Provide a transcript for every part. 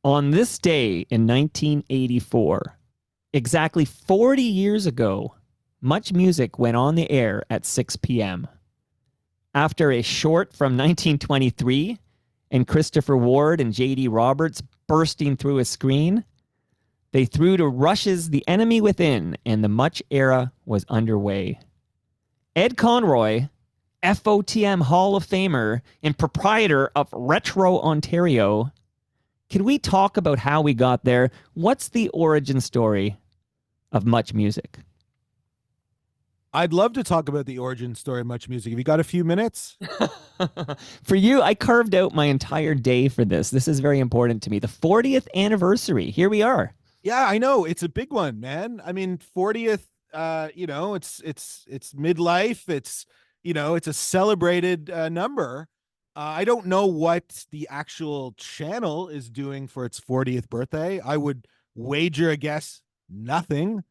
On this day in 1984, exactly 40 years ago, Much Music went on the air at 6 p.m. After a short from 1923 and Christopher Ward and J.D. Roberts bursting through a screen, they threw to Rush's The Enemy Within, and the Much era was underway. Ed Conroy, FOTM Hall of Famer and proprietor of Retro Ontario, can we talk about how we got there? What's the origin story of Much Music? I'd love to talk about the origin story of Much Music. Have you got a few minutes? For you, I carved out my entire day for this. This is very important to me. The 40th anniversary. Here we are. Yeah, I know. It's a big one, man. I mean, 40th, it's midlife. It's a celebrated number. I don't know what the actual channel is doing for its 40th birthday. I would wager a guess nothing,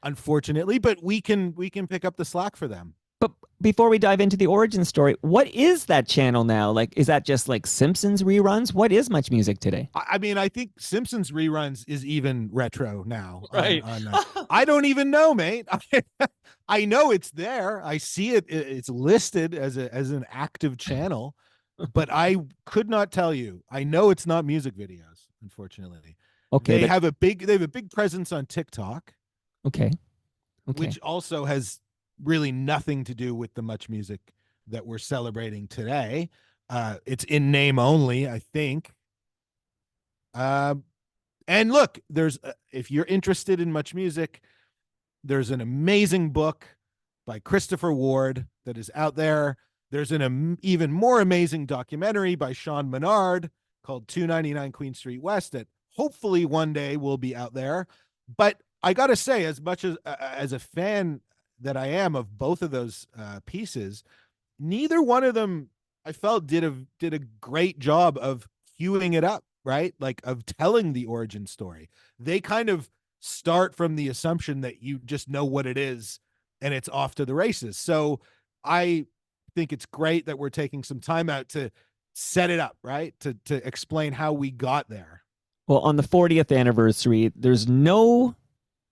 unfortunately, but we can pick up the slack for them. But before we dive into the origin story, what is that channel now? Like, is that just like Simpsons reruns? What is Much Music today? I mean, I think Simpsons reruns is even retro now. Right. I don't even know, mate. I know it's there. I see it. It's listed as an active channel, but I could not tell you. I know it's not music videos, unfortunately. Okay. They have a big presence on TikTok. Okay. Which also has really nothing to do with the Much Music that we're celebrating today. It's in name only, I think. And look, if you're interested in Much Music, there's an amazing book by Christopher Ward that is out there. There's an even more amazing documentary by Sean Menard called 299 Queen Street West that hopefully one day will be out there. But I got to say, as much as a fan that I am of both of those pieces, neither one of them I felt did a great job of queuing it up, right? Like of telling the origin story. They kind of start from the assumption that you just know what it is and it's off to the races. So I think it's great that we're taking some time out to set it up, right? To explain how we got there. Well, on the 40th anniversary, there's no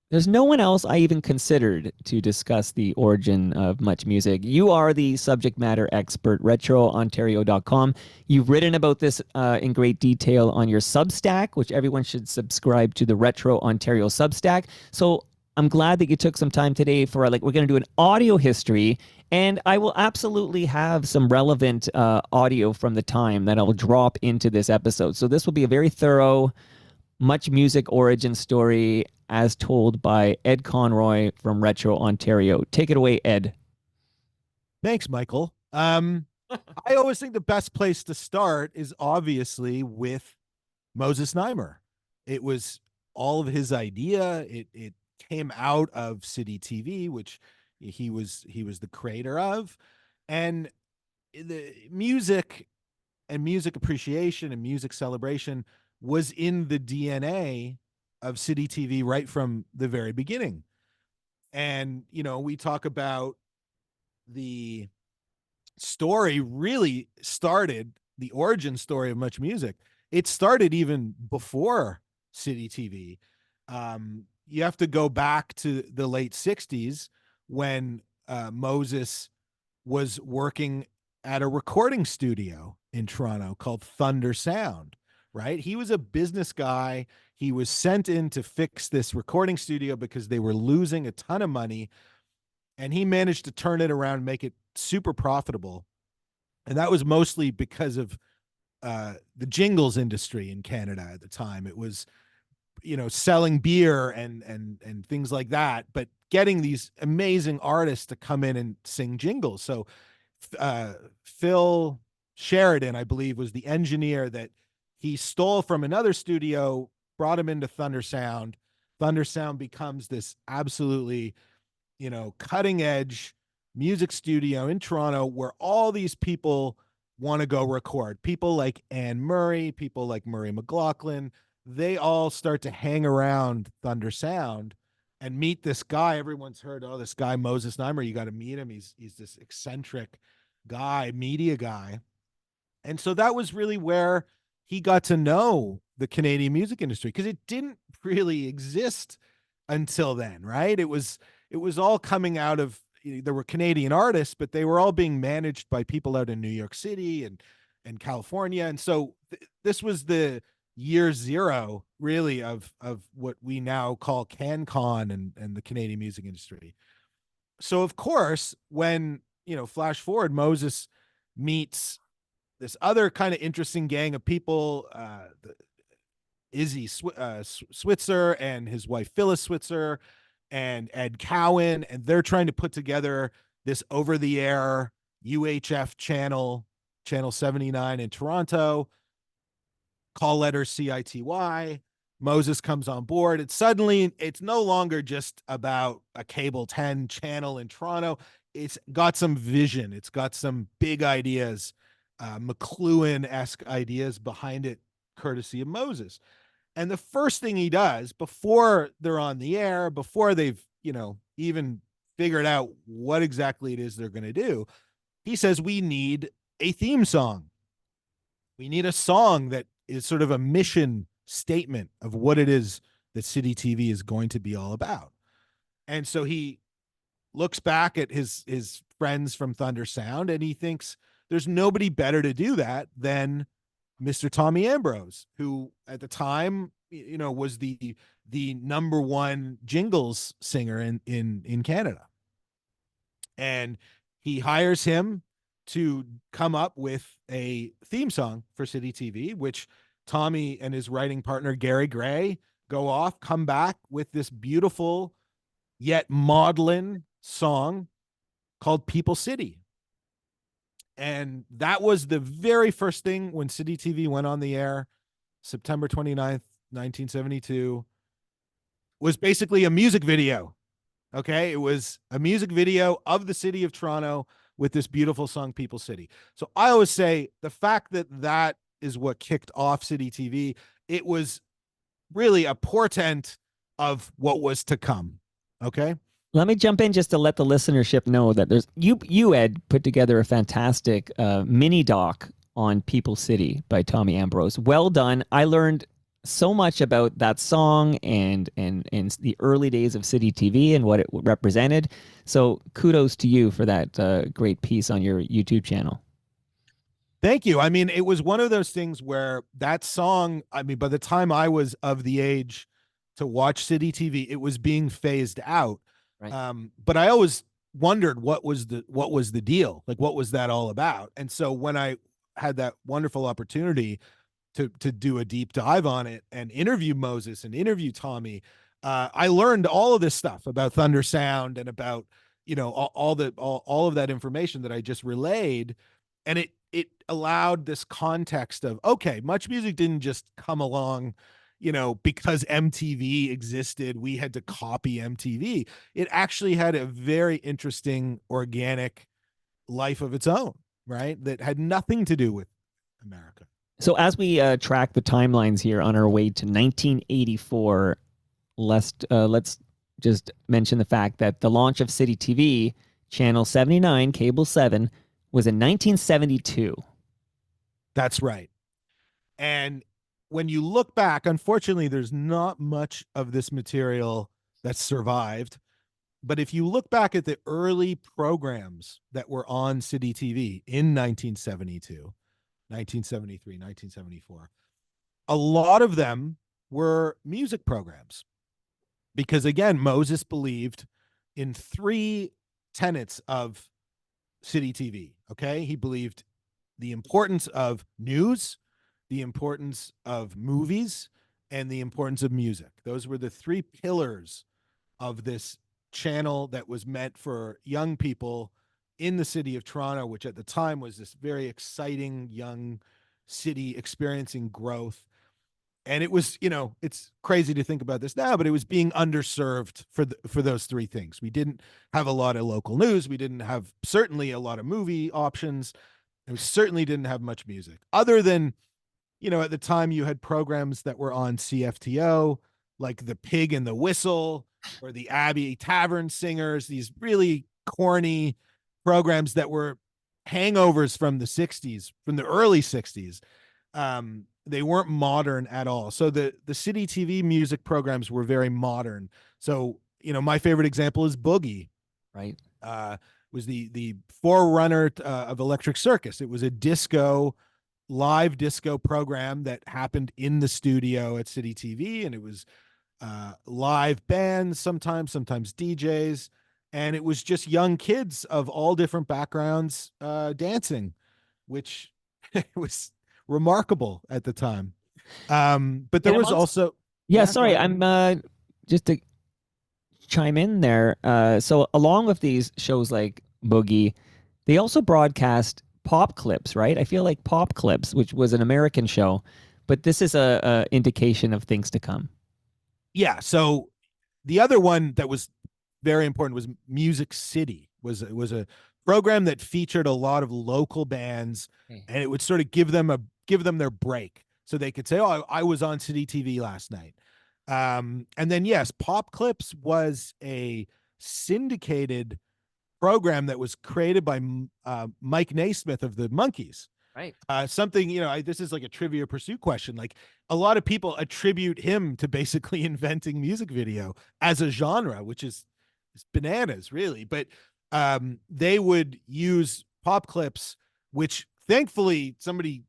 one else I even considered to discuss the origin of Much Music. You are the subject matter expert, retrontario.com. You've written about this in great detail on your Substack, which everyone should subscribe to the Retro Ontario Substack. So I'm glad that you took some time today for we're going to do an audio history, and I will absolutely have some relevant audio from the time that I'll drop into this episode. So this will be a very thorough Much Music origin story as told by Ed Conroy from Retro Ontario. Take it away, Ed. Thanks, Michael. I always think the best place to start is obviously with Moses Neimer. It was all of his idea. It came out of City TV, which he was the creator of, and the music and music appreciation and music celebration was in the DNA of City TV right from the very beginning. And, we talk about the story really started, the origin story of Much Music. It started even before City TV. You have to go back to the late 60s when Moses was working at a recording studio in Toronto called Thunder Sound, right? He was a business guy. He was sent in to fix this recording studio because they were losing a ton of money, and he managed to turn it around, make it super profitable. And that was mostly because of the jingles industry in Canada at the time. It was, selling beer and things like that, but getting these amazing artists to come in and sing jingles. So Phil Sheridan, I believe, was the engineer that he stole from another studio, brought him into Thunder Sound. Thunder Sound becomes this absolutely, cutting edge music studio in Toronto where all these people want to go record. People like Anne Murray, people like Murray McLaughlin, they all start to hang around Thunder Sound and meet this guy. Everyone's heard, oh, this guy, Moses Neimer, you got to meet him. He's this eccentric guy, media guy. And so that was really where he got to know the Canadian music industry because it didn't really exist until then, right? It was all coming out of, there were Canadian artists, but they were all being managed by people out in New York City and California. And so this was the year zero, really, of what we now call CanCon and the Canadian music industry. So of course, when flash forward, Moses meets this other kind of interesting gang of people, Switzer and his wife Phyllis Switzer and Ed Cowan, and they're trying to put together this over-the-air UHF channel 79 in Toronto, call letters CITY. Moses comes on board. It's no longer just about a cable 10 channel in Toronto. It's got some vision. It's got some big ideas, McLuhan-esque ideas behind it, courtesy of Moses. And the first thing he does before they're on the air, before they've, even figured out what exactly it is they're going to do, he says, we need a theme song. We need a song that is sort of a mission statement of what it is that City TV is going to be all about. And so he looks back at his friends from Thunder Sound and he thinks there's nobody better to do that than Mr. Tommy Ambrose, who at the time, was the number one jingles singer in Canada. And he hires him to come up with a theme song for City TV, which Tommy and his writing partner, Gary Gray, go off, come back with this beautiful yet maudlin song called People City. And that was the very first thing when City TV went on the air, September 29th, 1972, was basically a music video. Okay. It was a music video of the city of Toronto with this beautiful song, People City. So I always say the fact that that is what kicked off City TV, it was really a portent of what was to come. Okay. Let me jump in just to let the listenership know that there's you Ed put together a fantastic mini doc on People City by Tommy Ambrose. Well done. I learned so much about that song and the early days of City TV and what it represented. So kudos to you for that great piece on your YouTube channel. Thank you. I mean, it was one of those things where that song, I mean, by the time I was of the age to watch City TV, it was being phased out. Right. But I always wondered what was the deal? Like, what was that all about? And so when I had that wonderful opportunity to do a deep dive on it and interview Moses and interview Tommy, I learned all of this stuff about Thunder Sound and about, all of that information that I just relayed. And it allowed this context of, okay, MuchMusic didn't just come along, because MTV existed, we had to copy MTV. It actually had a very interesting organic life of its own, right? That had nothing to do with America. So as we track the timelines here on our way to 1984, let's just mention the fact that the launch of City TV, channel 79, cable 7, was in 1972. That's right. And when you look back, unfortunately, there's not much of this material that's survived. But if you look back at the early programs that were on City TV in 1972, 1973, 1974, a lot of them were music programs. Because again, Moses believed in three tenets of City TV. Okay. He believed the importance of news, the importance of movies, and the importance of music. Those were the three pillars of this channel that was meant for young people in the city of Toronto, which at the time was this very exciting young city experiencing growth. And it was, it's crazy to think about this now, but it was being underserved for those three things. We didn't have a lot of local news. We didn't have certainly a lot of movie options. And we certainly didn't have much music other than, at the time you had programs that were on CFTO, like The Pig and the Whistle or the Abbey Tavern Singers, these really corny programs that were hangovers from the 60s, from the early 60s. they weren't modern at all. So the city TV music programs were very modern. So, my favorite example is Boogie. Right. Was the forerunner of Electric Circus. It was a live disco program that happened in the studio at City TV, and it was live bands, sometimes DJs, and it was just young kids of all different backgrounds dancing, which was remarkable at the time. But there And I'm was also, also, yeah, yeah, go sorry, ahead. I'm just to chime in there. So along with these shows like Boogie, they also broadcast Pop Clips, right? I feel like Pop Clips, which was an American show, but this is a indication of things to come. Yeah. So the other one that was very important was Music City. Was a program that featured a lot of local bands, Okay. and it would sort of give them their break, so they could say, "Oh, I was on City TV last night." And then yes, Pop Clips was a syndicated program that was created by Mike Naismith of the Monkees. Right. Something, this is like a trivia pursuit question. Like, a lot of people attribute him to basically inventing music video as a genre, which is bananas, really. But they would use Pop Clips, which thankfully somebody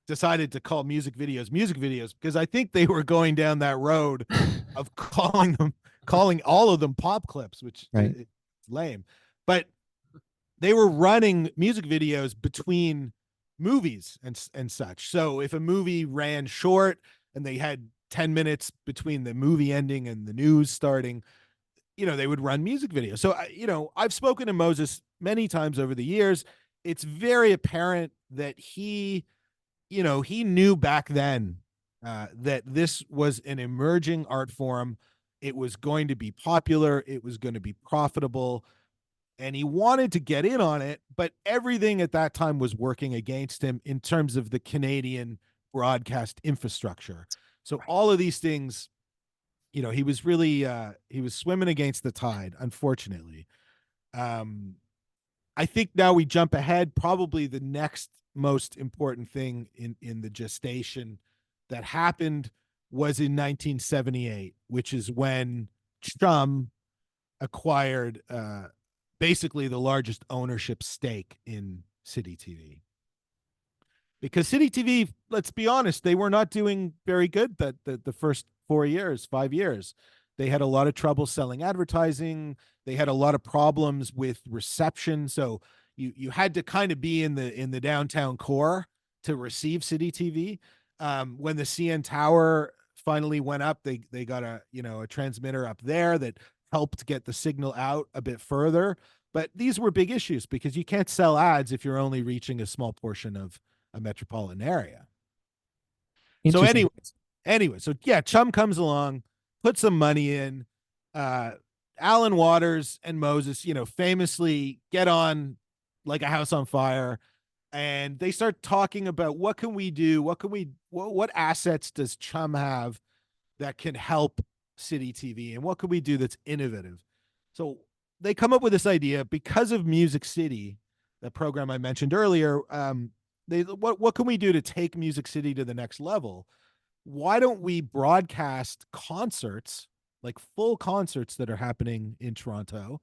decided to call music videos, because I think they were going down that road of calling all of them Pop Clips, which Right. is lame. But they were running music videos between movies and such. So if a movie ran short and they had 10 minutes between the movie ending and the news starting, they would run music videos. So, I've spoken to Moses many times over the years. It's very apparent that he knew back then that this was an emerging art form. It was going to be popular. It was going to be profitable, and he wanted to get in on it, but everything at that time was working against him in terms of the Canadian broadcast infrastructure. So Right. all of these things, he was really he was swimming against the tide, unfortunately. Um, I think now we jump ahead. Probably the next most important thing in the gestation that happened was in 1978, which is when Chum acquired basically the largest ownership stake in City TV. Because City TV, let's be honest, they were not doing very good the first 4 years, 5 years. They had a lot of trouble selling advertising. They had a lot of problems with reception. So you had to kind of be in the downtown core to receive City TV. When the CN Tower finally went up, they got a transmitter up there that helped get the signal out a bit further. But these were big issues because you can't sell ads if you're only reaching a small portion of a metropolitan area. So Interesting. so yeah, Chum comes along, puts some money in. Uh, Alan Waters and Moses, famously get on like a house on fire, and they start talking about what can we do, what assets does Chum have that can help City TV, and what can we do that's innovative. So they come up with this idea because of Music City, the program I mentioned earlier. What can we do to take Music City to the next level? Why don't we broadcast concerts, like full concerts that are happening in Toronto,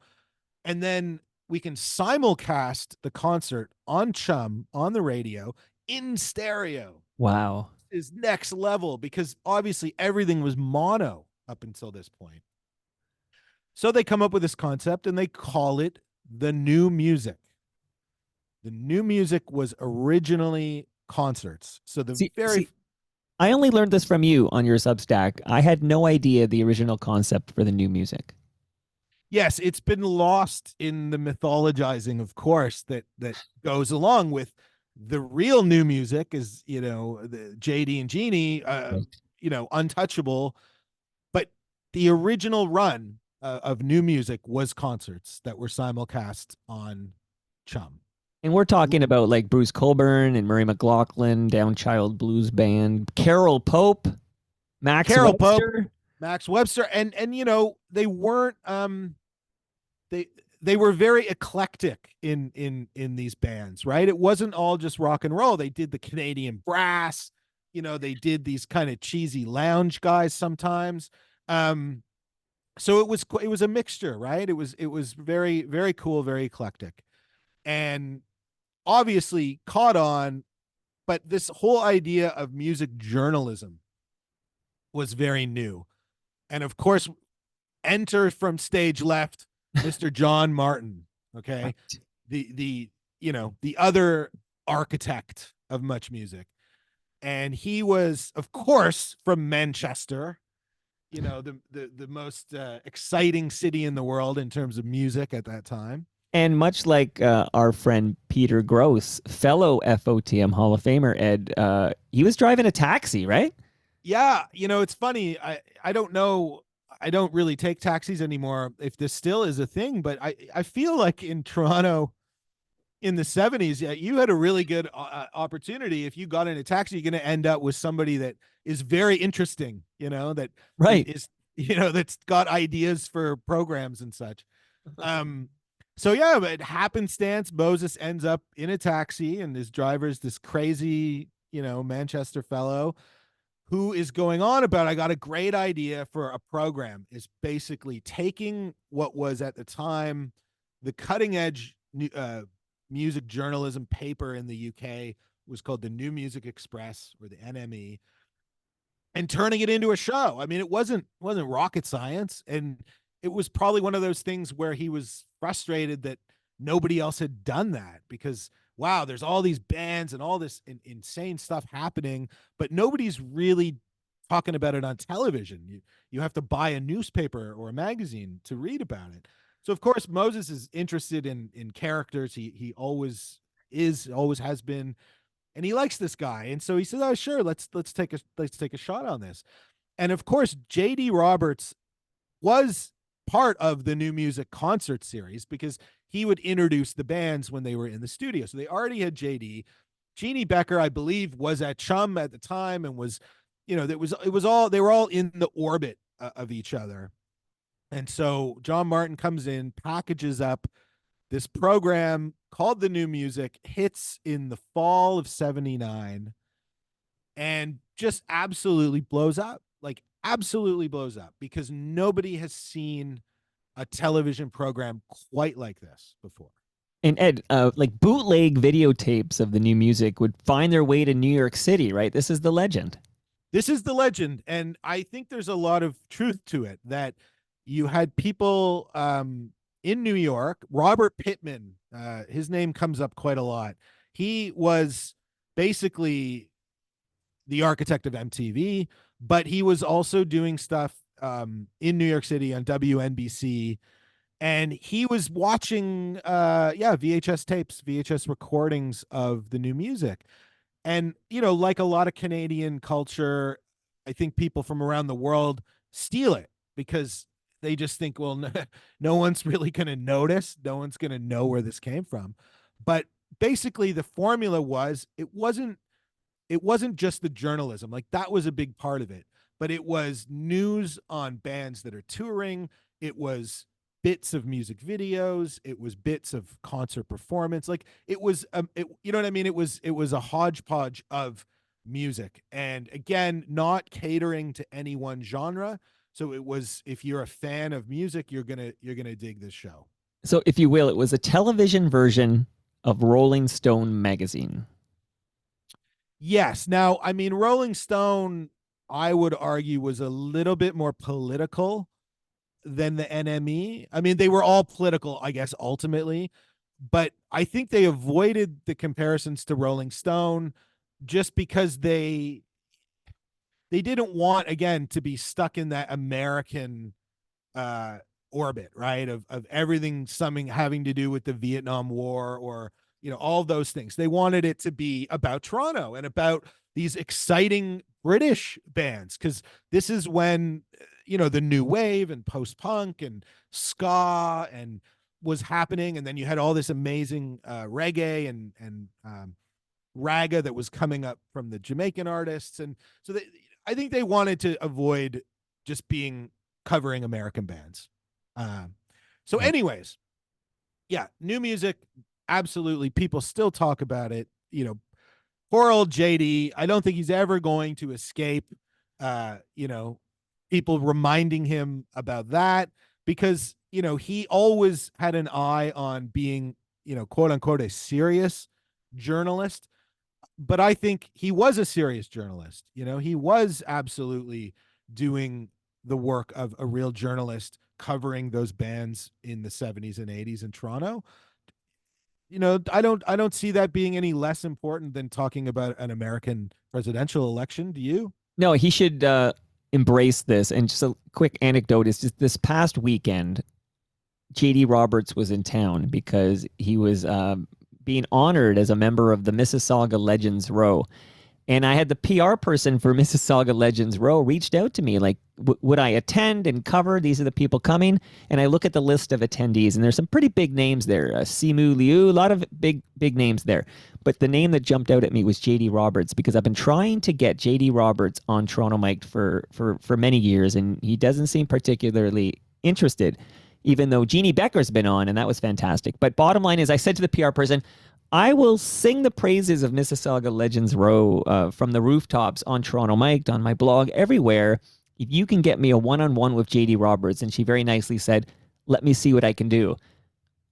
and then we can simulcast the concert on Chum on the radio in stereo? Wow. Is next level, because obviously everything was mono up until this point. So they come up with this concept and they call it the new music. The new music was originally concerts. So the very See, I only learned this from you on your Substack. I had no idea the original concept for the new music. yes, it's been lost in the mythologizing, of course, that goes along with the real new music is, the JD and Genie, Right. untouchable. But the original run of new music was concerts that were simulcast on Chum. And we're talking about like Bruce Coburn and Murray McLaughlin, Downchild Blues Band, Carol Pope, Max Carol Pope, Webster. Max Webster, and they weren't they they were very eclectic in these bands, right? It wasn't all just rock and roll. They did the Canadian brass, They did these kind of cheesy lounge guys sometimes. Um, so it was a mixture, right? It was very very cool, very eclectic, and obviously caught on. But this whole idea of music journalism was very new, and of course, enter from stage left, Mr. John Martin. Okay, Right. the other architect of much music, and he was, of course, from Manchester. The most exciting city in the world in terms of music at that time. And much like our friend Peter Gross, fellow FOTM Hall of Famer, Ed, he was driving a taxi, right? Yeah, it's funny. I don't know. I don't really take taxis anymore if this still is a thing, but I feel like in Toronto in the 70s, yeah, you had a really good opportunity. If you got in a taxi, you're going to end up with somebody that is very interesting, that Right. is, that's got ideas for programs and such. Um, so yeah, but happenstance, Moses ends up in a taxi, and his driver's this crazy, Manchester fellow who is going on about, I got a great idea for a program, is basically taking what was at the time the cutting edge music journalism paper in the UK, was called the New Music Express, or the NME, and turning it into a show. I mean, it wasn't rocket science, and it was probably one of those things where he was frustrated that nobody else had done that, because wow, there's all these bands and all this insane stuff happening, but nobody's really talking about it on television. You have to buy a newspaper or a magazine to read about it. So of course Moses is interested in characters. He always has been, and he likes this guy. And so he says, "Oh, sure, let's take a shot on this." And of course, JD Roberts was part of the New Music concert series, because he would introduce the bands when they were in the studio. So they already had JD. Jeannie Becker, I believe, was at Chum at the time, and was, it was all, they were all in the orbit of each other. And so John Martin comes in, packages up this program called the New Music, hits in the fall of 79, and just absolutely blows up. Like, absolutely blows up, because nobody has seen a television program quite like this before. And Ed, like bootleg videotapes of the new music would find their way to New York City, right? This is the legend. This is the legend, and I think there's a lot of truth to it, that you had people in New York. Robert Pittman, his name comes up quite a lot. He was basically the architect of MTV, but he was also doing stuff in New York City on WNBC, and he was watching VHS tapes, VHS recordings of the new music. And like a lot of Canadian culture, I think people from around the world steal it, because they just think, well, no one's really going to notice, no one's going to know where this came from. But basically the formula was, it wasn't just the journalism, like that was a big part of it, but it was news on bands that are touring. It was bits of music videos. It was bits of concert performance. Like, it was, you know what I mean? It was a hodgepodge of music, and again, not catering to any one genre. So it was, if you're a fan of music, you're gonna dig this show. So, if you will, it was a television version of Rolling Stone magazine. Yes. Now, I mean, Rolling Stone, I would argue, was a little bit more political than the NME. I mean, they were all political, I guess, ultimately, but I think they avoided the comparisons to Rolling Stone, just because they didn't want, again, to be stuck in that American uh orbit, right? Of everything, something having to do with the Vietnam War, or all those things. They wanted it to be about Toronto and about these exciting British bands, because this is when the new wave and post punk and ska and was happening, and then you had all this amazing reggae and raga that was coming up from the Jamaican artists. And so I think they wanted to avoid just being covering American bands. Um, so, Right. anyways, yeah, new music, absolutely. People still talk about it. poor old JD. I don't think he's ever going to escape, you know, people reminding him about that because, you know, he always had an eye on being, you know, quote unquote, a serious journalist. But I think he was a serious journalist. You know, he was absolutely doing the work of a real journalist covering those bands in the 70s and 80s in Toronto. You know, I don't see that being any less important than talking about an American presidential election. Do you? No, he should embrace this. And just a quick anecdote is just this past weekend, JD Roberts was in town because he was being honored as a member of the Mississauga Legends Row. And I had the PR person for Mississauga Legends Row reached out to me like, would I attend and cover? These are the people coming. And I look at the list of attendees, and there's some pretty big names there. Simu Liu, a lot of big names there. But the name that jumped out at me was JD Roberts because I've been trying to get JD Roberts on Toronto Mike for many years, and he doesn't seem particularly interested, even though Jeannie Becker's been on, and that was fantastic. But bottom line is, I said to the PR person, I will sing the praises of Mississauga Legends Row from the rooftops on Toronto Mike, on my blog, everywhere. If you can get me a one-on-one with JD Roberts, and she very nicely said, "Let me see what I can do."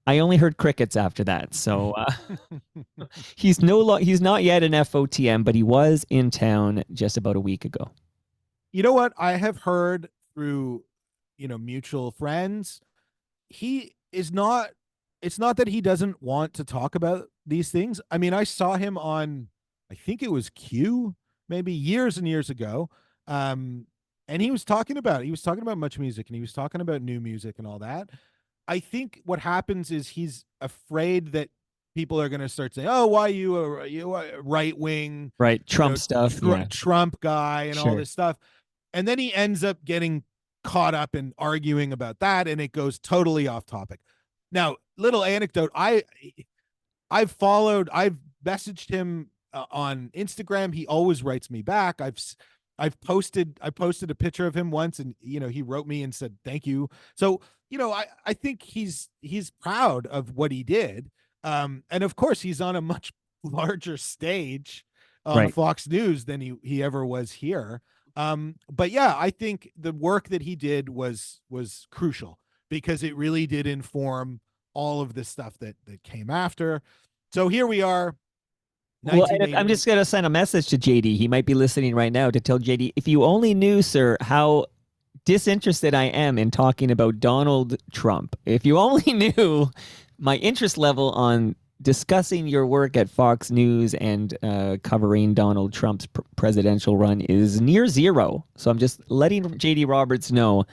I only heard crickets after that, so he's not yet an FOTM, but he was in town just about a week ago. You know what? I have heard through, you know, mutual friends, he is not, it's not that he doesn't want to talk about these things. I mean, I saw him on, I think it was Q, maybe years and years ago. Um, and he was talking about it. He was talking about Much Music and he was talking about new music and all that. I think what happens is he's afraid that people are going to start saying, "Oh, why you a right wing, Right, Trump stuff, yeah, Trump guy and all sure. this stuff," and then he ends up getting caught up in arguing about that, and it goes totally off topic. Now, little anecdote: I've messaged him on Instagram. He always writes me back. I posted a picture of him once, and you know he wrote me and said thank you. So you know I think he's proud of what he did, and of course he's on a much larger stage on Right. Fox News than he ever was here. But yeah, I think the work that he did was crucial because it really did inform all of the stuff that came after. So here we are, Well, and I'm 1980. just going to send a message to JD. He might be listening right now to tell JD, if you only knew, sir, how disinterested I am in talking about Donald Trump. If you only knew my interest level on discussing your work at Fox News and covering Donald Trump's presidential run is near zero. So I'm just letting JD Roberts know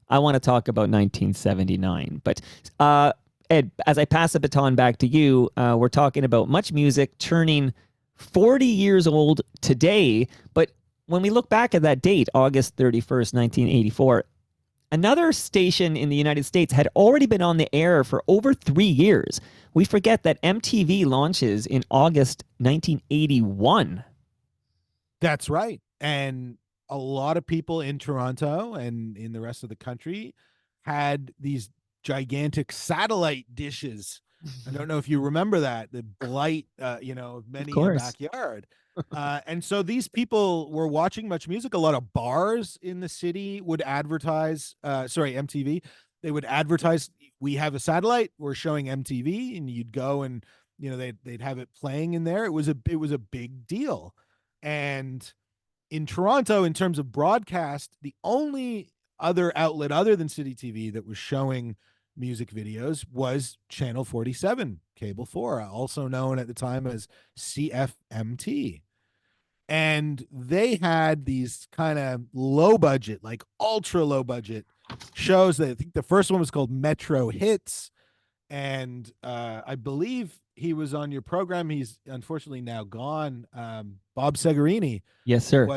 I want to talk about 1979. But Ed, as I pass the baton back to you, we're talking about Much Music turning 40 years old today. But when we look back at that date, August 31st, 1984, another station in the United States had already been on the air for over 3 years. We forget that MTV launches in August 1981. That's right. And a lot of people in Toronto and in the rest of the country had these gigantic satellite dishes. I don't know if you remember that, the blight, you know, of Of many a course. backyard. And so these people were watching Much Music. A lot of bars in the city would advertise, MTV. They would advertise, we have a satellite, we're showing MTV, and you'd go and, you know, they'd have it playing in there. It was a big deal. And in Toronto, in terms of broadcast, the only other outlet other than City TV that was showing music videos was Channel 47, Cable 4, also known at the time as CFMT. And they had these kind of low budget, like ultra low budget shows. That I think the first one was called Metro Hits, and I believe he was on your program. He's unfortunately now gone. Bob Segarini Yes, sir.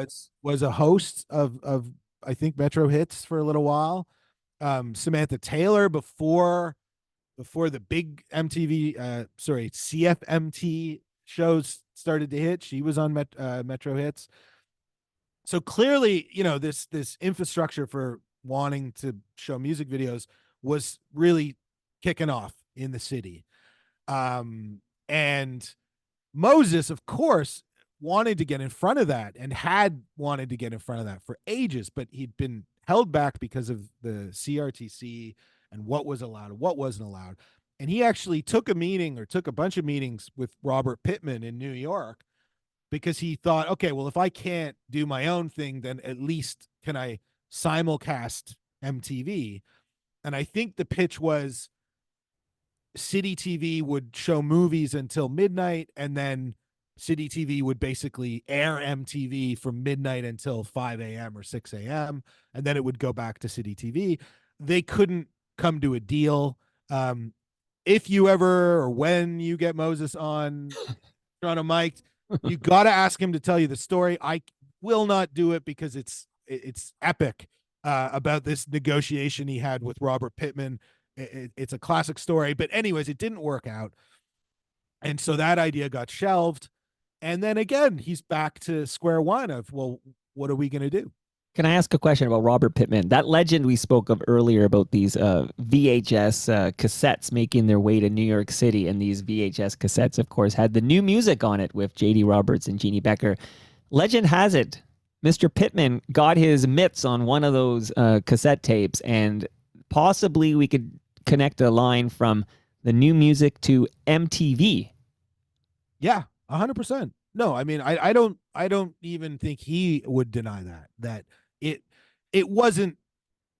was a host of I think Metro Hits for a little while. Samantha Taylor before the big MTV, CFMT shows started to hit, she was on Metro Hits. So clearly, you know, this infrastructure for wanting to show music videos was really kicking off in the city. And Moses, of course, wanted to get in front of that and had wanted to get in front of that for ages, but he'd been held back because of the CRTC and what was allowed and what wasn't allowed. And he actually took a meeting or took a bunch of meetings with Robert Pittman in New York because he thought, okay, well, if I can't do my own thing, then at least can I simulcast MTV? And I think the pitch was City TV would show movies until midnight, and then City TV would basically air MTV from midnight until 5 a.m. or 6 a.m., and then it would go back to City TV. They couldn't come to a deal. If you ever or when you get Moses on Toronto Mike, you got to ask him to tell you the story. I will not do it because it's epic about this negotiation he had with Robert Pittman. It's a classic story, but anyways, it didn't work out. And so that idea got shelved. And then again, he's back to square one of, well, what are we going to do? Can I ask a question about Robert Pittman? That legend we spoke of earlier about these VHS cassettes making their way to New York City. And these VHS cassettes, of course, had the new music on it with J.D. Roberts and Jeannie Becker. Legend has it, Mr. Pittman got his mitts on one of those cassette tapes, and possibly we could connect a line from the new music to MTV. Yeah, 100%. No, I mean, I don't even think he would deny that it wasn't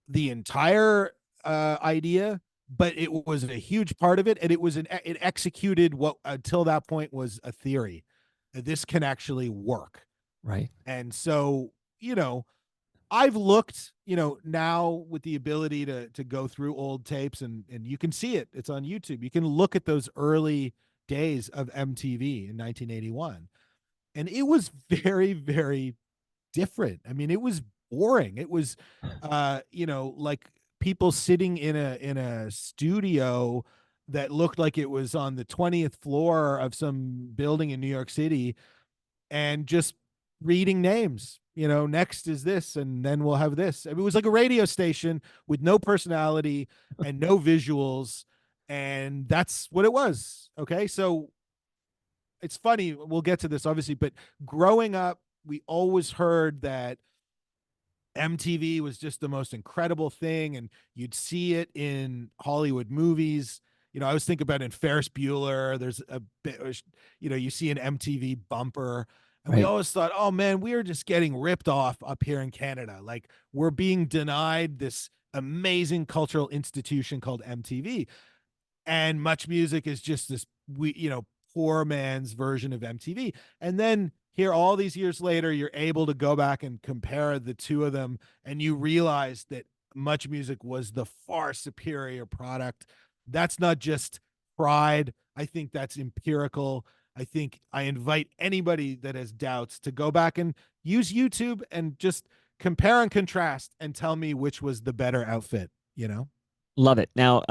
the entire idea, but it was a huge part of it, and it executed what until that point was a theory that this can actually work. Right. And so, I've looked, now with the ability to go through old tapes and you can see it. It's on YouTube. You can look at those early days of MTV in 1981. And it was very, very different. I mean, it was boring. It was like people sitting in a studio that looked like it was on the 20th floor of some building in New York City and just reading names. Next is this, and then we'll have this. I mean, it was like a radio station with no personality and no visuals, and that's what it was. Okay, so it's funny. We'll get to this, obviously, but growing up, we always heard that MTV was just the most incredible thing, and you'd see it in Hollywood movies. I was thinking about in Ferris Bueller, there's a bit, you see an MTV bumper. And we always thought, oh man, we are just getting ripped off up here in Canada. Like we're being denied this amazing cultural institution called MTV. And MuchMusic is just this, poor man's version of MTV. And then here, all these years later, you're able to go back and compare the two of them, and you realize that MuchMusic was the far superior product. That's not just pride. I think that's empirical. I think I invite anybody that has doubts to go back and use YouTube and just compare and contrast and tell me which was the better outfit, Love it. Now,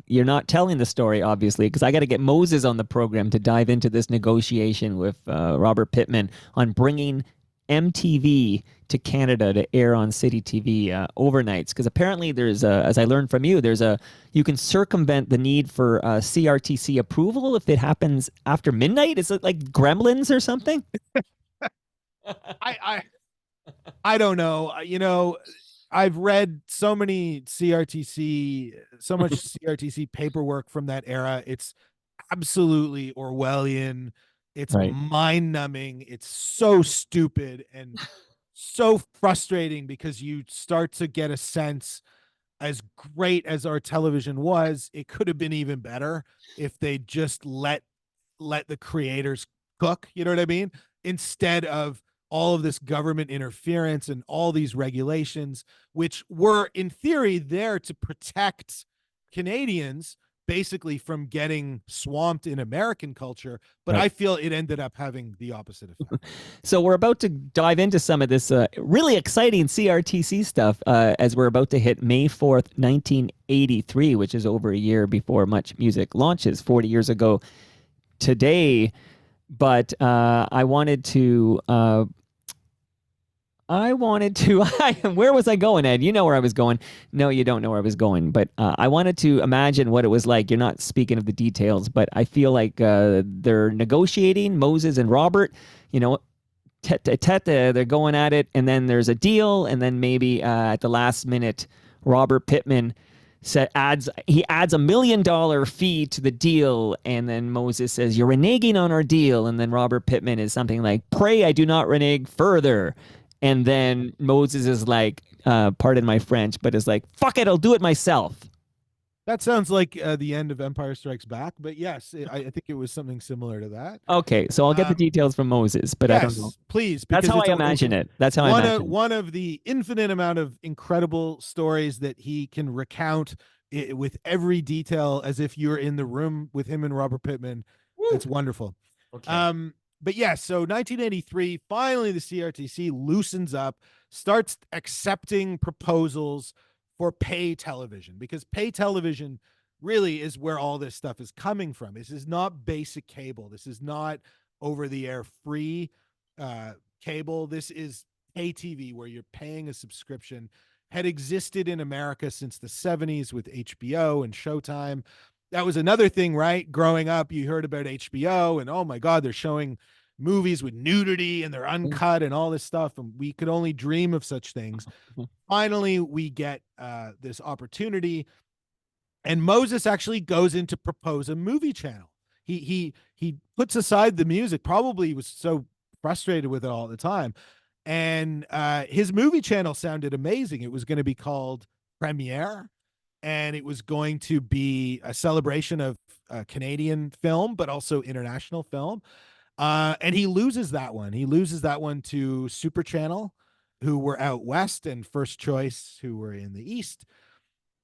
you're not telling the story, obviously, because I got to get Moses on the program to dive into this negotiation with Robert Pittman on bringing MTV to Canada to air on City TV overnights. Because apparently there's as I learned from you, you can circumvent the need for CRTC approval if it happens after midnight. Is it like Gremlins or something? I don't know. I've read so much CRTC paperwork from that era. It's absolutely Orwellian. It's mind-numbing. It's so stupid and so frustrating because you start to get a sense, as great as our television was, it could have been even better if they just let the creators cook, you know what I mean? Instead of all of this government interference and all these regulations, which were in theory there to protect Canadians basically from getting swamped in American culture. But I feel it ended up having the opposite effect. So we're about to dive into some of this really exciting CRTC stuff as we're about to hit May 4th, 1983, which is over a year before MuchMusic launches, 40 years ago today. But I wanted to where was I going, Ed? You know where I was going. No, you don't know where I was going, but I wanted to imagine what it was like. You're not speaking of the details, but I feel like they're negotiating, Moses and Robert, tete, they're going at it, and then there's a deal, and then maybe at the last minute, Robert Pittman adds $1 million fee to the deal, and then Moses says, "You're reneging on our deal," and then Robert Pittman is something like, "Pray I do not renege further," and then Moses is like, pardon my French, but is like, "Fuck it, I'll do it myself." That sounds like the end of Empire Strikes Back, but yes, I think it was something similar to that. Okay, so I'll get the details from Moses, but I don't know. Yes, please, That's because how it's I imagine it. That's how I one of imagine it. one of the infinite amount of incredible stories that he can recount with every detail as if you're in the room with him and Robert Pittman. It's wonderful. Okay. But yes, so 1983, finally the CRTC loosens up, starts accepting proposals for pay television, because pay television really is where all this stuff is coming from. This is not basic cable. This is not over the air free cable. This is pay TV where you're paying a subscription. Had existed in America since the 70s with HBO and Showtime. That was another thing, right? Growing up, you heard about HBO and oh my God, they're showing movies with nudity and they're uncut and all this stuff. And we could only dream of such things. Finally, we get this opportunity. And Moses actually goes in to propose a movie channel. He puts aside the music, probably was so frustrated with it all the time. And his movie channel sounded amazing. It was going to be called Premiere, and it was going to be a celebration of Canadian film, but also international film. And he loses that one. He loses that one to Super Channel, who were out west, and First Choice, who were in the east.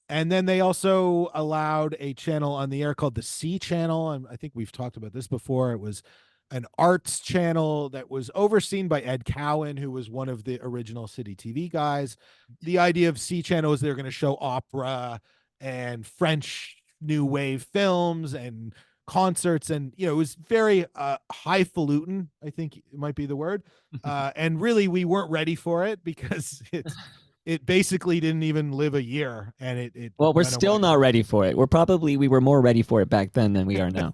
And then they also allowed a channel on the air called the C Channel. I think we've talked about this before. It was an arts channel that was overseen by Ed Cowan, who was one of the original City TV guys. The idea of C Channel is they're going to show opera and French new wave films and concerts, and it was very highfalutin, I think it might be the word. And really we weren't ready for it because it basically didn't even live a year, and it Well, we're went still away. not ready for it. We were more ready for it back then than we are now.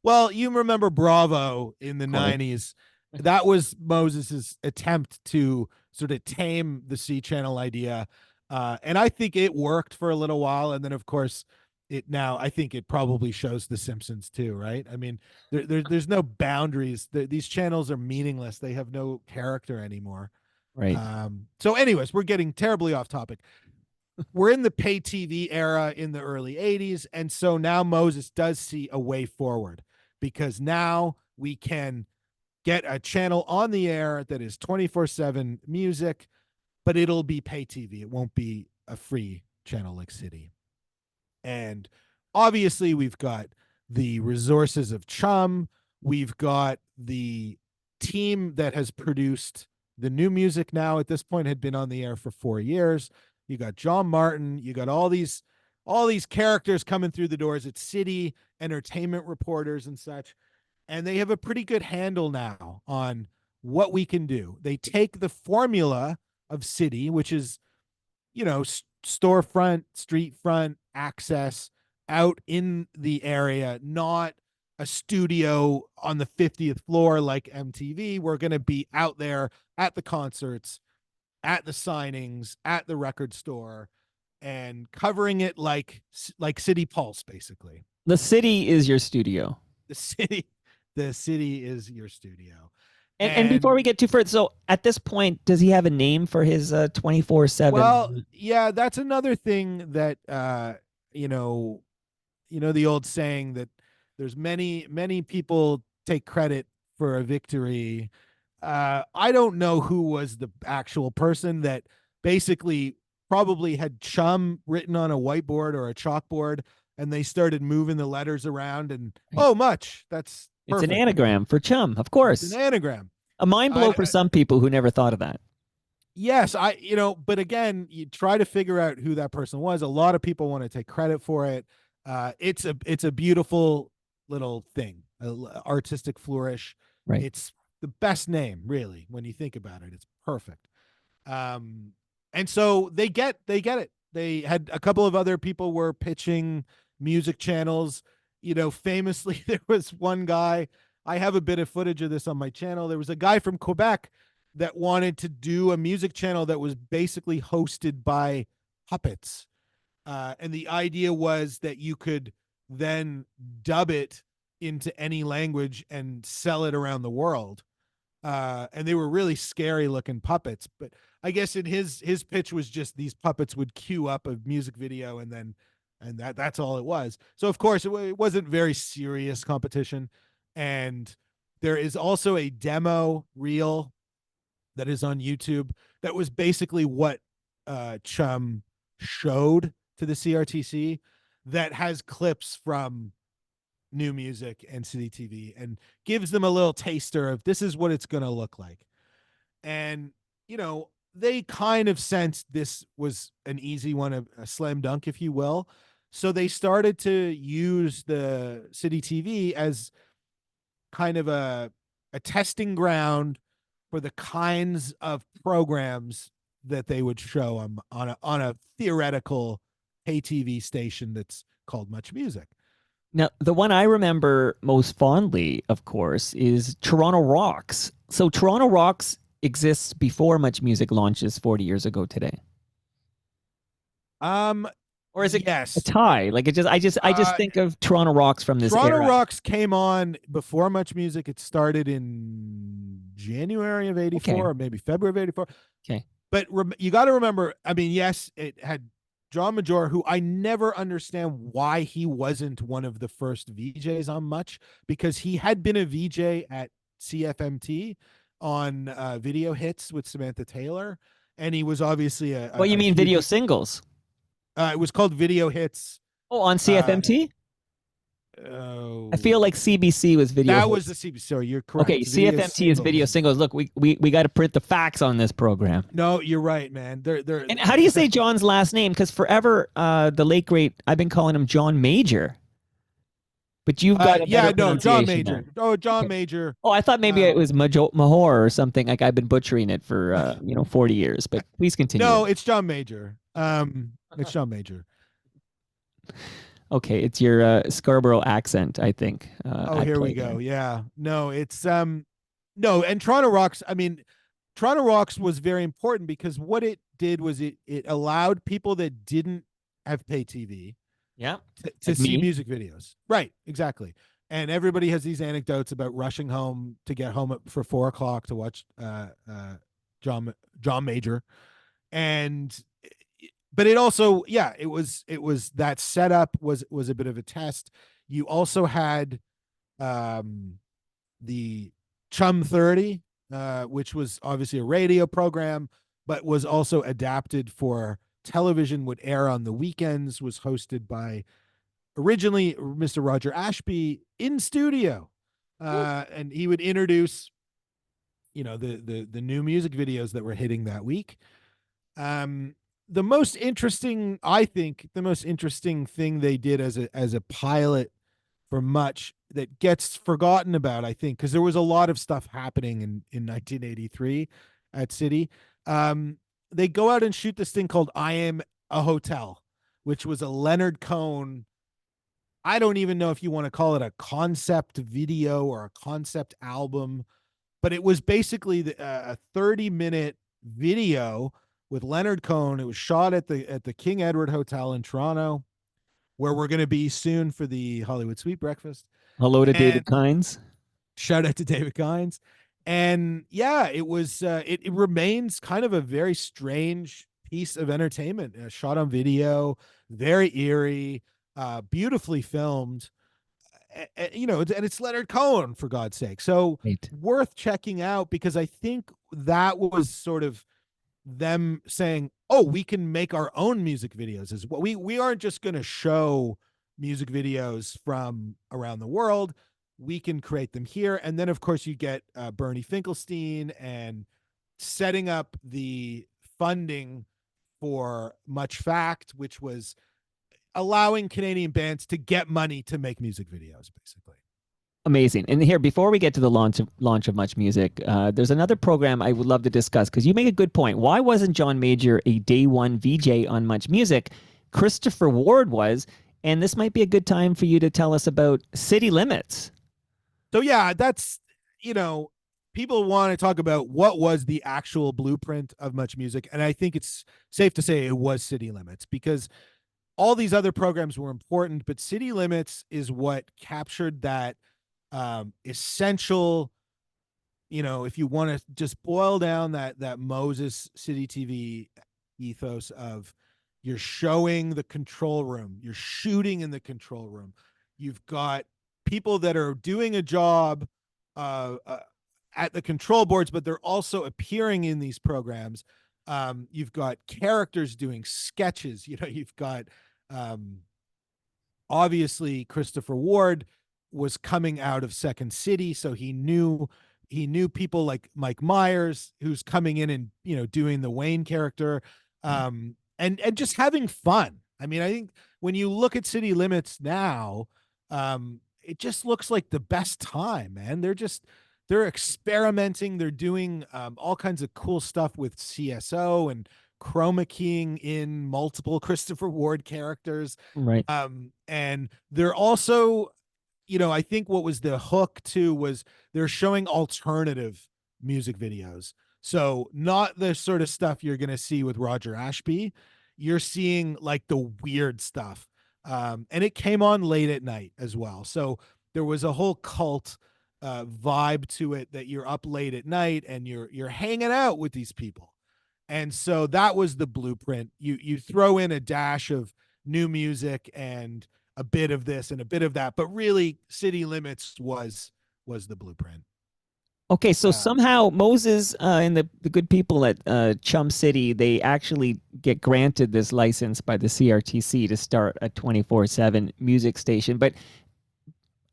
Well, you remember Bravo in the Of course. 90s. That was Moses's attempt to sort of tame the C channel idea. And I think it worked for a little while. And then, of course, I think it probably shows The Simpsons too, right? I mean, there's no boundaries. These channels are meaningless. They have no character anymore. Right. So, anyways, we're getting terribly off topic. We're in the pay TV era in the early 80s. And so now Moses does see a way forward, because now we can get a channel on the air that is 24/7 music, but it'll be pay TV. It won't be a free channel like City. And obviously, we've got the resources of Chum. We've got the team that has produced the new music now. At this point, had been on the air for 4 years. You got John Martin. You got all these characters coming through the doors at City, entertainment reporters and such. And they have a pretty good handle now on what we can do. They take the formula of City, which is, storefront, street front access out in the area, not a studio on the 50th floor like MTV. We're going to be out there at the concerts, at the signings, at the record store, and covering it like City Pulse, basically. The city is your studio. The city, the city is your studio. And before we get too further, so at this point, does he have a name for his 24/7? Well, yeah, that's another thing that the old saying that there's many people take credit for a victory. I don't know who was the actual person that basically probably had Chum written on a whiteboard or a chalkboard, and they started moving the letters around, and Much. That's It's perfect. an anagram for Chum, of course. It's an anagram. A mind blow for some people who never thought of that. Yes, but again, you try to figure out who that person was. A lot of people want to take credit for it. It's a beautiful little thing, artistic flourish. Right. It's the best name, really, when you think about it. It's perfect. And so they get it. They had a couple of other people were pitching music channels. Famously, there was one guy, I have a bit of footage of this on my channel. There was a guy from Quebec that wanted to do a music channel that was basically hosted by puppets. And the idea was that you could then dub it into any language and sell it around the world. And they were really scary looking puppets. But I guess in his pitch was just these puppets would queue up a music video and that's all it was. So of course it wasn't very serious competition. And there is also a demo reel that is on YouTube that was basically what Chum showed to the CRTC that has clips from New Music and City TV and gives them a little taster of this is what it's going to look like. And, you know, they kind of sensed this was an easy one, a slam dunk, if you will. So they started to use the City TV as kind of a testing ground for the kinds of programs that they would show on a theoretical pay TV station that's called MuchMusic. Now, the one I remember most fondly, of course, is Toronto Rocks. So Toronto Rocks exists before MuchMusic launches 40 years ago today. Or is it Yes. a tie? Like I just think of Toronto Rocks from this Toronto era. Rocks came on before MuchMusic. It started in January of 84 Okay. or maybe February of 84. Okay. But you got to remember, I mean, yes, it had John Major, who I never understand why he wasn't one of the first VJs on Much, because he had been a VJ at CFMT on video hits with Samantha Taylor. And he was obviously What you mean video singles? It was called Video Hits. Oh, on CFMT? I feel like CBC was video. That hits. was the CBC. So you're correct. Okay, CFMT is video singles. Look, we got to print the facts on this program. No, you're right, man. They're And how do you say John's last name? Because forever, the late great, I've been calling him John Major. But you've got John Major. Now. Oh, John Major. Oh, I thought maybe it was Mahor or something. Like I've been butchering it for 40 years. But please continue. No, it's John Major. It's John Major. Okay, it's your Scarborough accent, I think. Here we go. Yeah. No, it's no, and Toronto Rocks, I mean, Toronto Rocks was very important because what it did was it allowed people that didn't have pay TV to see music videos. Right, exactly. And everybody has these anecdotes about rushing home to get home for 4:00 to watch John Major. And but it also, yeah, it was that setup was a bit of a test. You also had the Chum 30, which was obviously a radio program, but was also adapted for television, would air on the weekends, was hosted by originally Mr. Roger Ashby in studio. And he would introduce, you know, the new music videos that were hitting that week. The most interesting thing they did as a pilot for Much that gets forgotten about, I think, because there was a lot of stuff happening in 1983 at City. They go out and shoot this thing called I Am a Hotel, which was a Leonard Cohen. I don't even know if you want to call it a concept video or a concept album, but it was basically a 30-minute video with Leonard Cohen. It was shot at the King Edward Hotel in Toronto, where we're going to be soon for the Hollywood Sweet Breakfast. Hello to David Kynes. Shout out to David Kynes. And yeah, it was it remains kind of a very strange piece of entertainment, shot on video, very eerie, beautifully filmed. You know, and it's Leonard Cohen, for God's sake. So worth checking out, because I think that was sort of them saying, oh, we can make our own music videos as well. We aren't just going to show music videos from around the world. We can create them here. And then, of course, you get Bernie Finkelstein and setting up the funding for Much Fact, which was allowing Canadian bands to get money to make music videos, basically. Amazing. And here, before we get to the launch of MuchMusic, there's another program I would love to discuss, because you make a good point. Why wasn't John Major a day one VJ on MuchMusic? Christopher Ward was, and this might be a good time for you to tell us about City Limits. So yeah, that's you know, people want to talk about what was the actual blueprint of Much Music, and I think it's safe to say it was City Limits because all these other programs were important, but City Limits is what captured that essential. If you want to just boil down that Moses City TV ethos of you're showing the control room, you're shooting in the control room, you've got people that are doing a job at the control boards, but they're also appearing in these programs. You've got characters doing sketches. You've got um, obviously Christopher Ward was coming out of Second City, so he knew people like Mike Myers, who's coming in and doing the Wayne character, and just having fun. I mean, I think when you look at City Limits now, it just looks like the best time, man. They're experimenting. They're doing all kinds of cool stuff with CSO and chroma keying in multiple Christopher Ward characters. Right. And they're also, I think what was the hook too was they're showing alternative music videos. So not the sort of stuff you're going to see with Roger Ashby. You're seeing like the weird stuff. And it came on late at night as well. So there was a whole cult vibe to it that you're up late at night and you're hanging out with these people. And so that was the blueprint. You throw in a dash of new music and a bit of this and a bit of that, but really City Limits was the blueprint. Okay, so Um, somehow Moses and the good people at Chum City, they actually get granted this license by the CRTC to start a 24/7 music station. But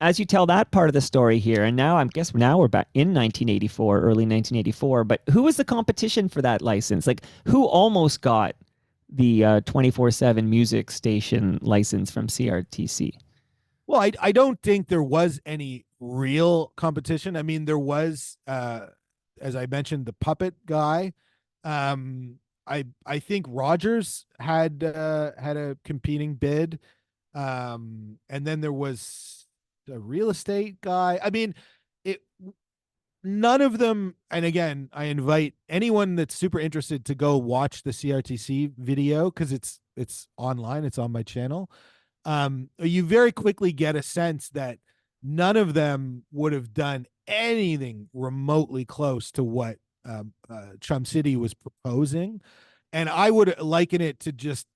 as you tell that part of the story here, and now I guess now we're back in 1984, early 1984. But who was the competition for that license? Like who almost got the 24/7 music station license from CRTC? well, I don't think there was any real competition. I mean, there was, as I mentioned, the puppet guy. I think Rogers had a competing bid, and then there was a real estate guy. I mean, it none of them. And again, I invite anyone that's super interested to go watch the CRTC video because it's online. It's on my channel. You very quickly get a sense that none of them would have done anything remotely close to what Chum City was proposing. And I would liken it to just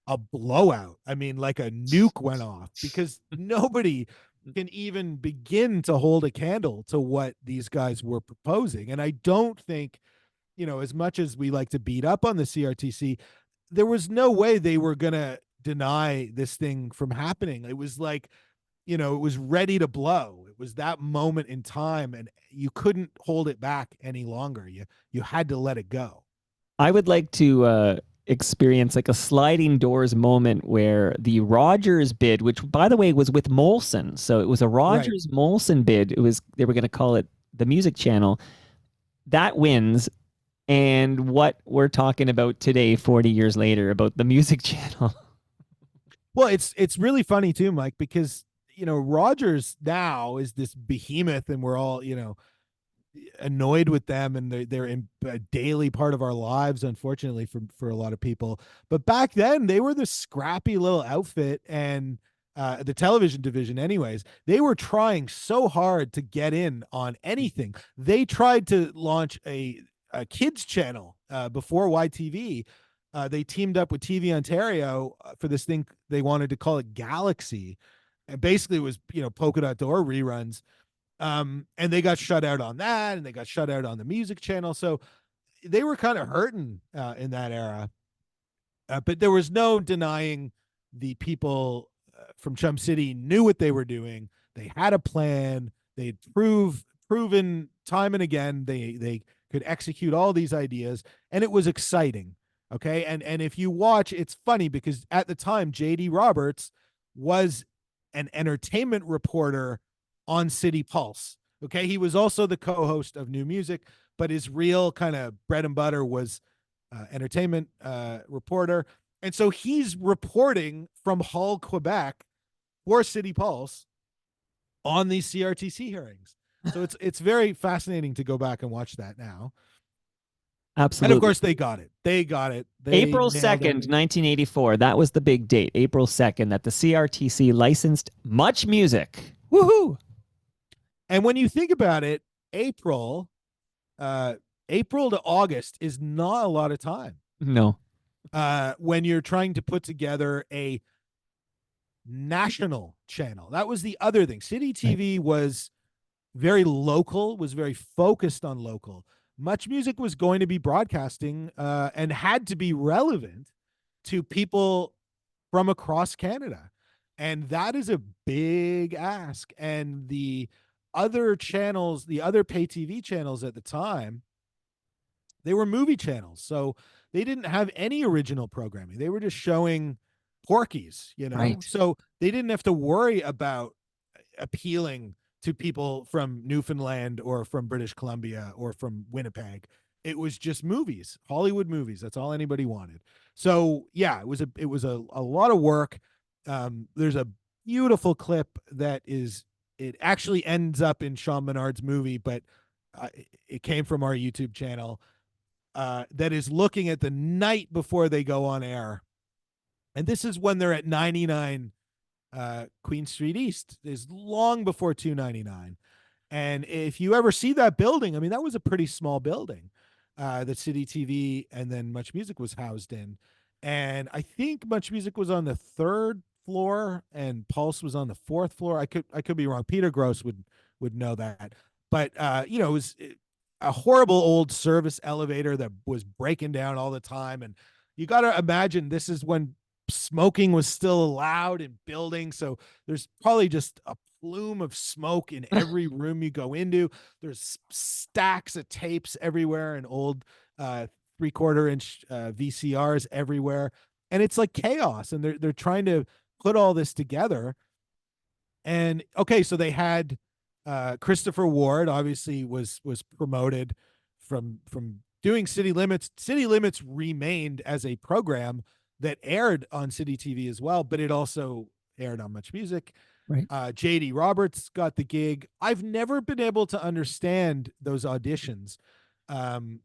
a blowout. I mean, like a nuke went off because nobody can even begin to hold a candle to what these guys were proposing. And I don't think, as much as we like to beat up on the CRTC, there was no way they were going to deny this thing from happening. It was like, it was ready to blow. It was that moment in time and you couldn't hold it back any longer. You had to let it go. I would like to experience like a sliding doors moment where the Rogers bid, which by the way was with Molson, so it was a Right. Rogers Molson bid. It was they were going to call it the Music Channel. That wins, and what we're talking about today, 40 years later, about the Music Channel. Well, it's really funny too, Mike, because Rogers now is this behemoth and we're all, annoyed with them and they're in a daily part of our lives, unfortunately for a lot of people. But back then they were this scrappy little outfit, and the television division anyways, they were trying so hard to get in on anything. They tried to launch a kids channel before YTV. They teamed up with TV Ontario for this thing. They wanted to call it Galaxy, and basically it was polka dot door reruns. And they got shut out on that, and they got shut out on the music channel. So they were kind of hurting in that era. But there was no denying the people from Chum City knew what they were doing. They had a plan. They'd proven time and again they could execute all these ideas, and it was exciting. Okay, and if you watch, it's funny because at the time JD Roberts was an entertainment reporter on City Pulse. Okay, he was also the co-host of New Music, but his real kind of bread and butter was entertainment reporter. And so he's reporting from Hull, Quebec for City Pulse. on these CRTC hearings. So it's very fascinating to go back and watch that now. And of Absolutely. course they got it. They got it. They April nailed it. 2nd, 1984. That was the big date. April 2nd, that the CRTC licensed Much Music. Woohoo! And when you think about it, April, uh, April to August is not a lot of time. No. When you're trying to put together a national channel. That was the other thing. City TV was very local, was very focused on local. Much Music was going to be broadcasting and had to be relevant to people from across Canada. And that is a big ask. And the other channels, the other pay TV channels at the time, they were movie channels. So they didn't have any original programming. They were just showing Porkies, you know? Right. So they didn't have to worry about appealing to people from Newfoundland or from British Columbia or from Winnipeg. It was just movies, Hollywood movies. That's all anybody wanted. So yeah, it was a lot of work. There's a beautiful clip that is it actually ends up in Sean Menard's movie, but it came from our YouTube channel. That is looking at the night before they go on air, and this is when they're at 99 Queen Street East. Is long before 299. And if you ever see that building, I mean, that was a pretty small building that City TV and then Much Music was housed in. And I think Much Music was on the third floor and Pulse was on the fourth floor. I could be wrong. Peter Gross would know that. But you know, it was a horrible old service elevator that was breaking down all the time. And you got to imagine this is when smoking was still allowed in buildings. So there's probably just a plume of smoke in every room you go into. There's stacks of tapes everywhere and old 3/4 inch VCRs everywhere. And it's like chaos. And they're trying to put all this together. And okay, so they had Christopher Ward obviously was promoted from doing City Limits. City Limits remained as a program that aired on City TV as well, but it also aired on Much Music. Right. JD Roberts got the gig. I've never been able to understand those auditions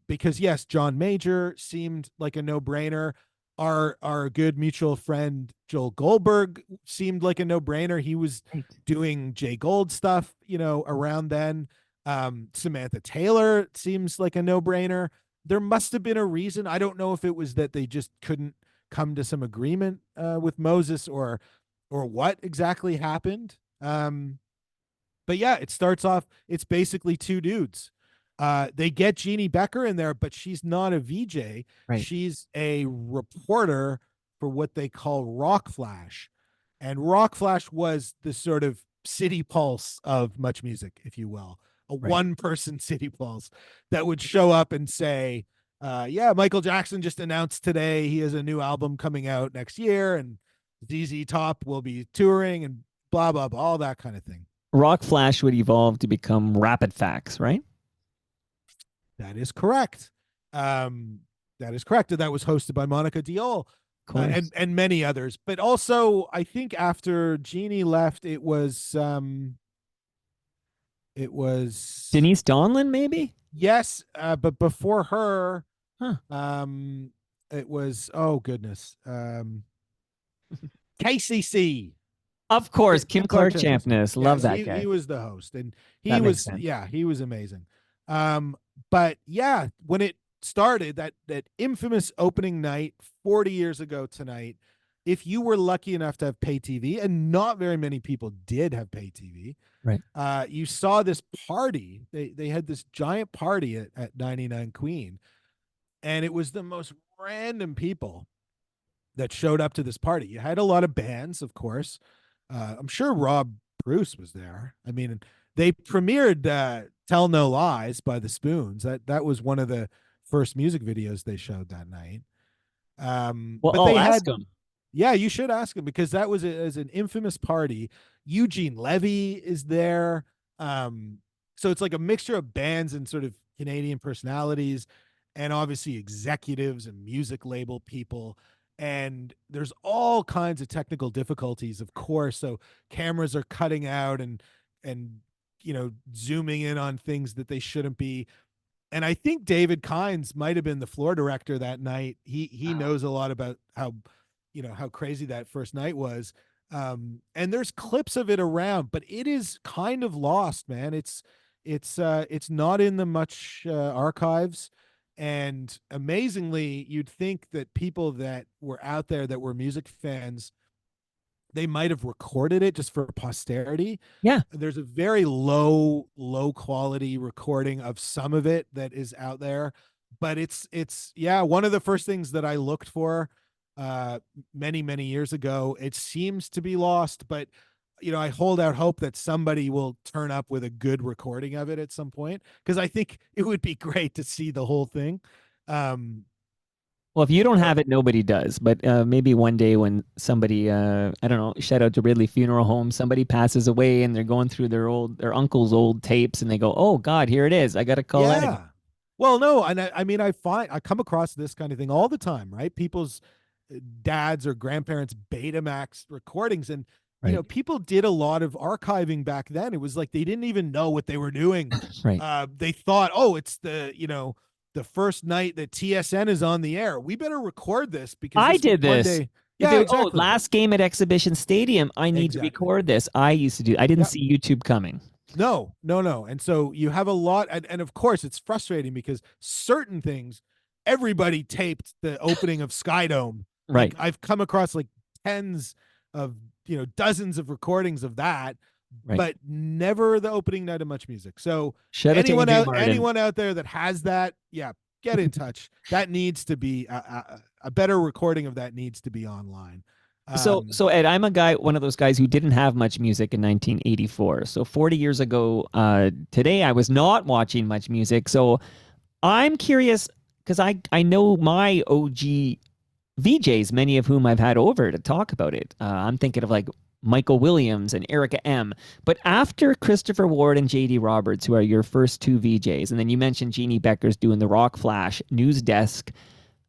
because yes, John Major seemed like a no-brainer. Our good mutual friend Joel Goldberg seemed like a no-brainer. He was Right. doing Jay Gold stuff, you know, around then. Samantha Taylor seems like a no-brainer. There must have been a reason. I don't know if it was that they just couldn't come to some agreement with Moses or what exactly happened. But yeah, it starts off, it's basically two dudes. They get Jeannie Becker in there, but she's not a VJ. Right. She's a reporter for what they call Rock Flash. And Rock Flash was the sort of city pulse of Much Music, if you will, a Right. one-person city pulse that would show up and say, yeah, Michael Jackson just announced today he has a new album coming out next year, and ZZ Top will be touring and blah, blah, blah, all that kind of thing. Rock Flash would evolve to become Rapid Facts, right? That is correct. That is correct. And that was hosted by Monica Diol and many others. But also, I think after Jeannie left, it was Denise Donlin, maybe? Yes, but before her, Huh. it was oh goodness, KCC. Of course, Kim Clark Champness. Love that guy. He was the host, and he That makes was sense. yeah, he was amazing. But yeah, when it started, that infamous opening night 40 years ago tonight, if you were lucky enough to have pay TV, and not very many people did have pay TV, Right. you saw this party. They had this giant party at 99 Queen, and it was the most random people that showed up to this party. You had a lot of bands, of course. I'm sure Rob Bruce was there. I mean, they premiered "Tell No Lies" by the Spoons. That was one of the first music videos they showed that night. Well, but I'll they ask had, him. yeah, you should ask him because that was as an infamous party. Eugene Levy is there. So it's like a mixture of bands and sort of Canadian personalities, and obviously executives and music label people. And there's all kinds of technical difficulties, of course. So cameras are cutting out and and zooming in on things that they shouldn't be. And I think David Kynes might have been the floor director that night. He Wow. knows a lot about how crazy that first night was. And there's clips of it around, but it is kind of lost, man. It's not in the Much archives. And amazingly, you'd think that people that were out there that were music fans, they might have recorded it just for posterity. Yeah. There's a very low quality recording of some of it that is out there, but it's yeah, one of the first things that I looked for uh many years ago. It seems to be lost, but I hold out hope that somebody will turn up with a good recording of it at some point, because I think it would be great to see the whole thing. um Well, if you don't but have it, nobody does. But maybe one day when somebody, I don't know, shout out to Ridley Funeral Home, somebody passes away and they're going through their uncle's old tapes and they go, "Oh God, here it is. I got to call that again." Yeah. Well, no, and I mean, I come across this kind of thing all the time, right? People's dads or grandparents Betamax recordings, and Right. people did a lot of archiving back then. It was like they didn't even know what they were doing. Right. They thought, oh, it's the first night that TSN is on the air. We better record this because I this will did one this. day. If Yeah, they, oh, exactly, last game at Exhibition Stadium, I need to exactly. record this. I used to do. I didn't Yeah. see YouTube coming. No, no, no. And so you have a lot, and of course it's frustrating because certain things, everybody taped the opening of Skydome. Like Right. I've come across like tens of, dozens of recordings of that, Right. but never the opening night of Much Music. So Shout out to Andrew Martin. anyone out there that has that, yeah, get in touch. That needs to be a better recording of that needs to be online. So Ed, I'm a guy, one of those guys who didn't have much music in 1984. So 40 years ago, today I was not watching much music. So I'm curious because I know my OG VJs, many of whom I've had over to talk about it. I'm thinking of like Michael Williams and Erica M. But after Christopher Ward and JD Roberts, who are your first two VJs, and then you mentioned Jeannie Becker's doing the Rock Flash news desk,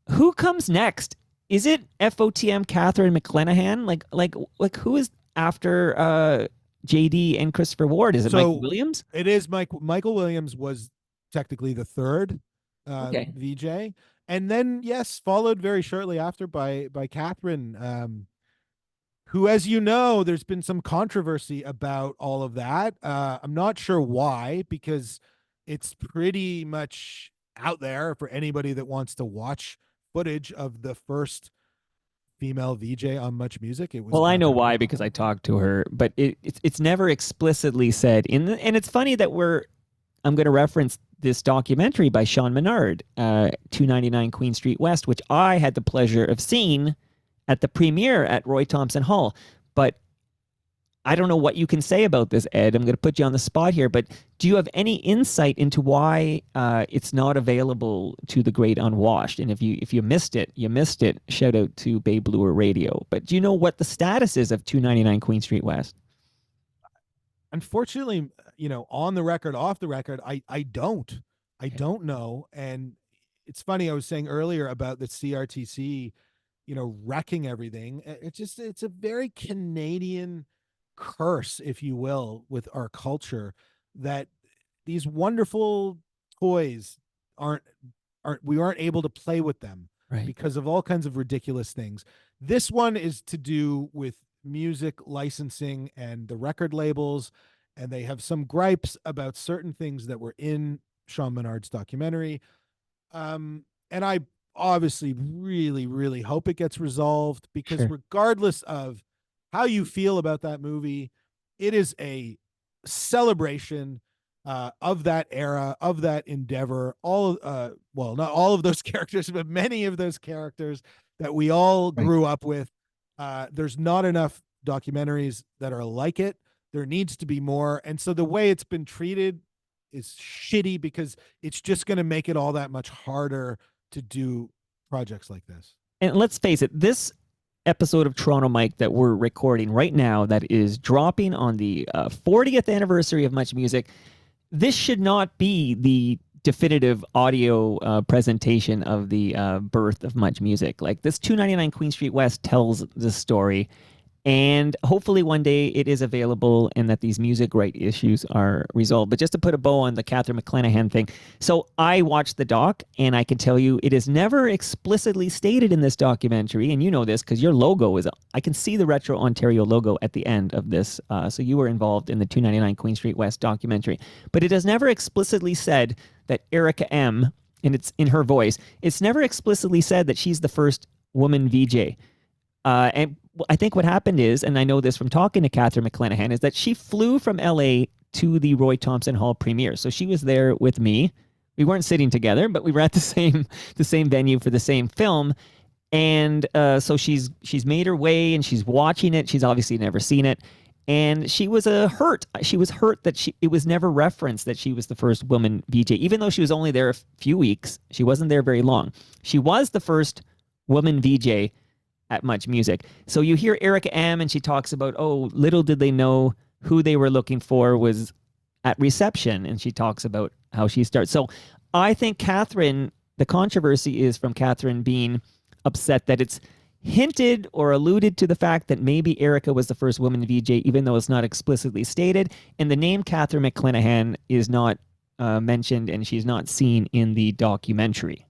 who comes next? Is it FOTM Catherine McClenahan? Like who is after JD and Christopher Ward? Is it Michael so Williams? it is Michael Williams was technically the third Okay. VJ, and then yes, followed very shortly after by Catherine, who, as you know, there's been some controversy about all of that. I'm not sure why, because it's pretty much out there for anybody that wants to watch footage of the first female VJ on Much Music. It was Well, I know Catherine why because I McCall. talked to her, but it's never explicitly said. And it's funny that I'm going to reference this documentary by Sean Menard, 299 Queen Street West, which I had the pleasure of seeing at the premiere at Roy Thompson Hall. But I don't know what you can say about this, Ed. I'm going to put you on the spot here, but do you have any insight into why it's not available to the great unwashed? And if you missed it, you missed it. Shout out to Bay Bluer Radio. But do you know what the status is of 299 Queen Street West? Unfortunately, on the record, off the record, I Okay. don't know. And it's funny, I was saying earlier about the CRTC, wrecking everything. It's a very Canadian curse, if you will, with our culture, that these wonderful toys aren't we aren't able to play with them Right. because of all kinds of ridiculous things. This one is to do with music licensing and the record labels, and they have some gripes about certain things that were in Sean Menard's documentary. And I obviously really hope it gets resolved, because Sure. regardless of how you feel about that movie, it is a celebration of that era, of that endeavor. Well, not all of those characters, but many of those characters that we all Right. grew up with. There's not enough documentaries that are like it. There needs to be more. And so the way it's been treated is shitty, because it's just going to make it all that much harder to do projects like this. And let's face it, this episode of Toronto Mike that we're recording right now, that is dropping on the 40th anniversary of Much Music, this should not be the definitive audio presentation of the birth of Much Music. Like this 299 Queen Street West tells the story. And hopefully one day it is available and that these music right issues are resolved. But just to put a bow on the Catherine McClenahan thing, so I watched the doc and I can tell you it is never explicitly stated in this documentary. And you know this because your logo is, I can see the Retro Ontario logo at the end of this. So you were involved in the 299 Queen Street West documentary. But it has never explicitly said that Erica M., and it's in her voice, it's never explicitly said that she's the first woman VJ. And I think what happened is, and I know this from talking to Catherine McClenahan, is that she flew from LA to the Roy Thompson Hall premiere. So she was there with me. We weren't sitting together, but we were at the same venue for the same film. And so she's made her way and she's watching it. She's obviously never seen it. And she was hurt. She was hurt that it was never referenced that she was the first woman VJ, even though she was only there a few weeks. She wasn't there very long. She was the first woman VJ at MuchMusic. So you hear Erica M. and she talks about, oh, little did they know who they were looking for was at reception. And she talks about how she starts. So I think Catherine, the controversy is from Catherine being upset that it's hinted or alluded to the fact that maybe Erica was the first woman VJ, even though it's not explicitly stated. And the name Catherine McClenahan is not mentioned and she's not seen in the documentary.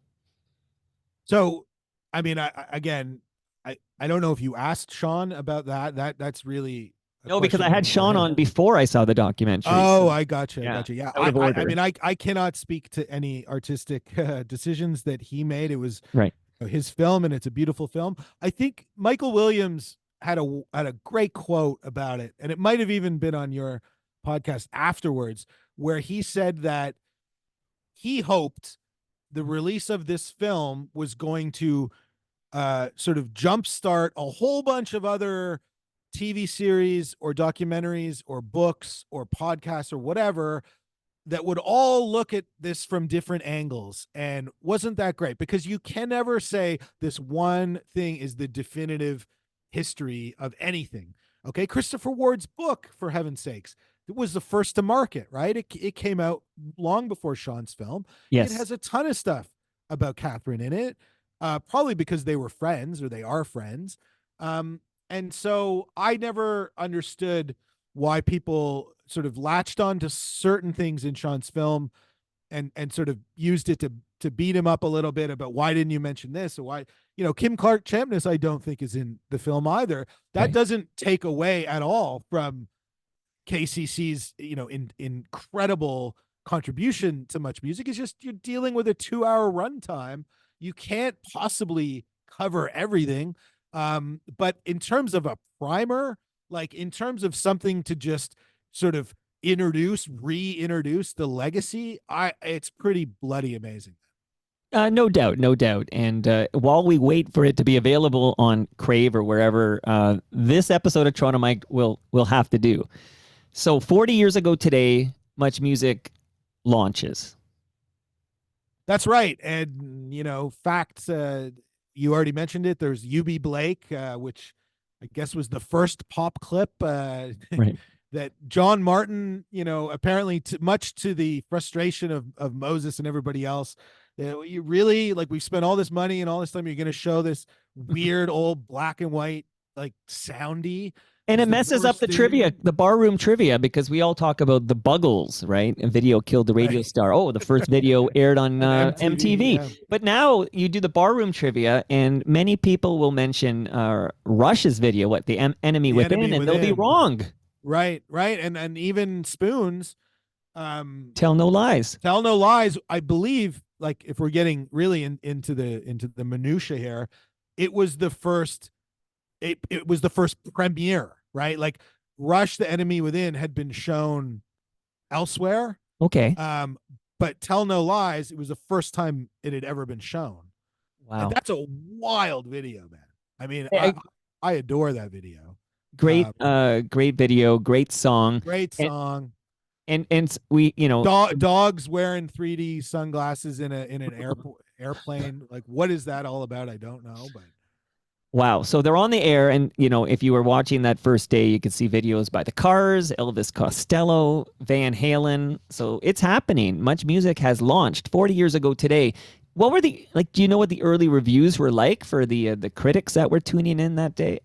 So, I mean, I don't know if you asked Sean about that. That's really no, because I had Sean on before I saw the documentary. Oh, so, I gotcha. yeah, Gotcha. Yeah. out of order. I mean, I cannot speak to any artistic decisions that he made. It was right. His film, and it's a beautiful film. I think Michael Williams had a great quote about it, and it might have even been on your podcast afterwards, where he said that he hoped the release of this film was going to sort of jumpstart a whole bunch of other TV series or documentaries or books or podcasts or whatever that would all look at this from different angles. And wasn't that great? Because you can never say this one thing is the definitive history of anything. Okay. Christopher Ward's book, for heaven's sakes, it was the first to market, right? It came out long before Sean's film. Yes. It has a ton of stuff about Catherine in it. Probably because they were friends or they are friends. And so I never understood why people sort of latched on to certain things in Sean's film and sort of used it to beat him up a little bit about why didn't you mention this or why, Kim Clark Champness, I don't think is in the film either. That right. doesn't take away at all from KCC's, incredible contribution to MuchMusic. It's just you're dealing with a 2-hour runtime. You can't possibly cover everything. But in terms of a primer, like in terms of something to just sort of reintroduce the legacy, it's pretty bloody amazing. No doubt. And while we wait for it to be available on Crave or wherever, this episode of Toronto Mike will have to do. So 40 years ago today, MuchMusic launches. That's right. And, facts, you already mentioned it. There's UB Blake, which I guess was the first pop clip right. that John Martin, apparently much to the frustration of Moses and everybody else, you really, like, we've spent all this money and all this time, you're going to show this weird old black and white, like, soundy. And it messes up the trivia, the barroom trivia, because we all talk about the Buggles, right? A video killed the radio star. Oh, the first video aired on MTV. Yeah. But now you do the barroom trivia, and many people will mention Rush's video, the Enemy Within, and they'll be wrong. Right. And even Spoon's Tell No Lies. Tell No Lies, I believe, like, if we're getting really into the minutia here, it was the first premiere. Right, like Rush, The Enemy Within had been shown elsewhere. Okay. But Tell No Lies, it was the first time it had ever been shown. Wow, and that's a wild video, man. I mean, I adore that video. Great, great video, great song, and we, dogs wearing 3D sunglasses in an airplane. Like, what is that all about? I don't know, but. Wow. So they're on the air, and, if you were watching that first day, you could see videos by the Cars, Elvis Costello, Van Halen. So it's happening. MuchMusic has launched 40 years ago today. What were do you know what the early reviews were like for the critics that were tuning in that day?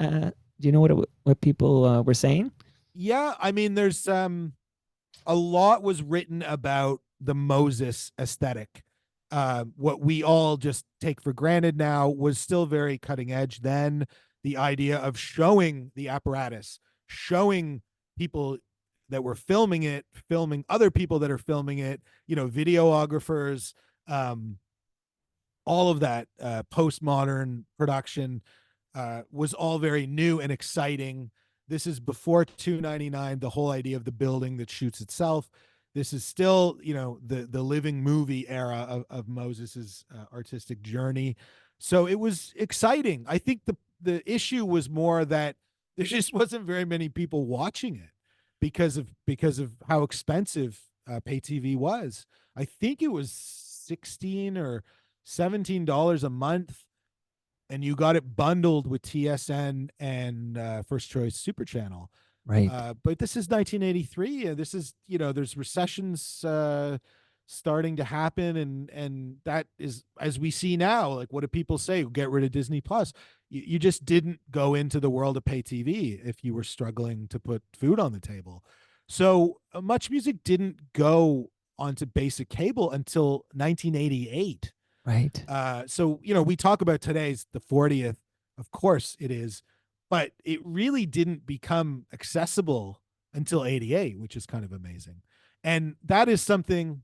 Do you know what people were saying? Yeah, I mean, there's a lot was written about the Moses aesthetic. What we all just take for granted now was still very cutting edge then. The idea of showing the apparatus, showing people that were filming it, filming other people that are filming it, videographers, um, all of that postmodern production was all very new and exciting. This is before 299, the whole idea of the building that shoots itself. This is still, the living movie era of Moses's artistic journey. So it was exciting. I think the issue was more that there just wasn't very many people watching it because of how expensive pay TV was. I think it was 16 or $17 a month, and you got it bundled with TSN and First Choice Super Channel. Right. But this is 1983. This is, there's recessions starting to happen, and that is, as we see now. Like, what do people say? Get rid of Disney Plus. You just didn't go into the world of pay TV if you were struggling to put food on the table. So Much Music didn't go onto basic cable until 1988. Right. So, we talk about today's the 40th. Of course it is, but it really didn't become accessible until 88, which is kind of amazing. And that is something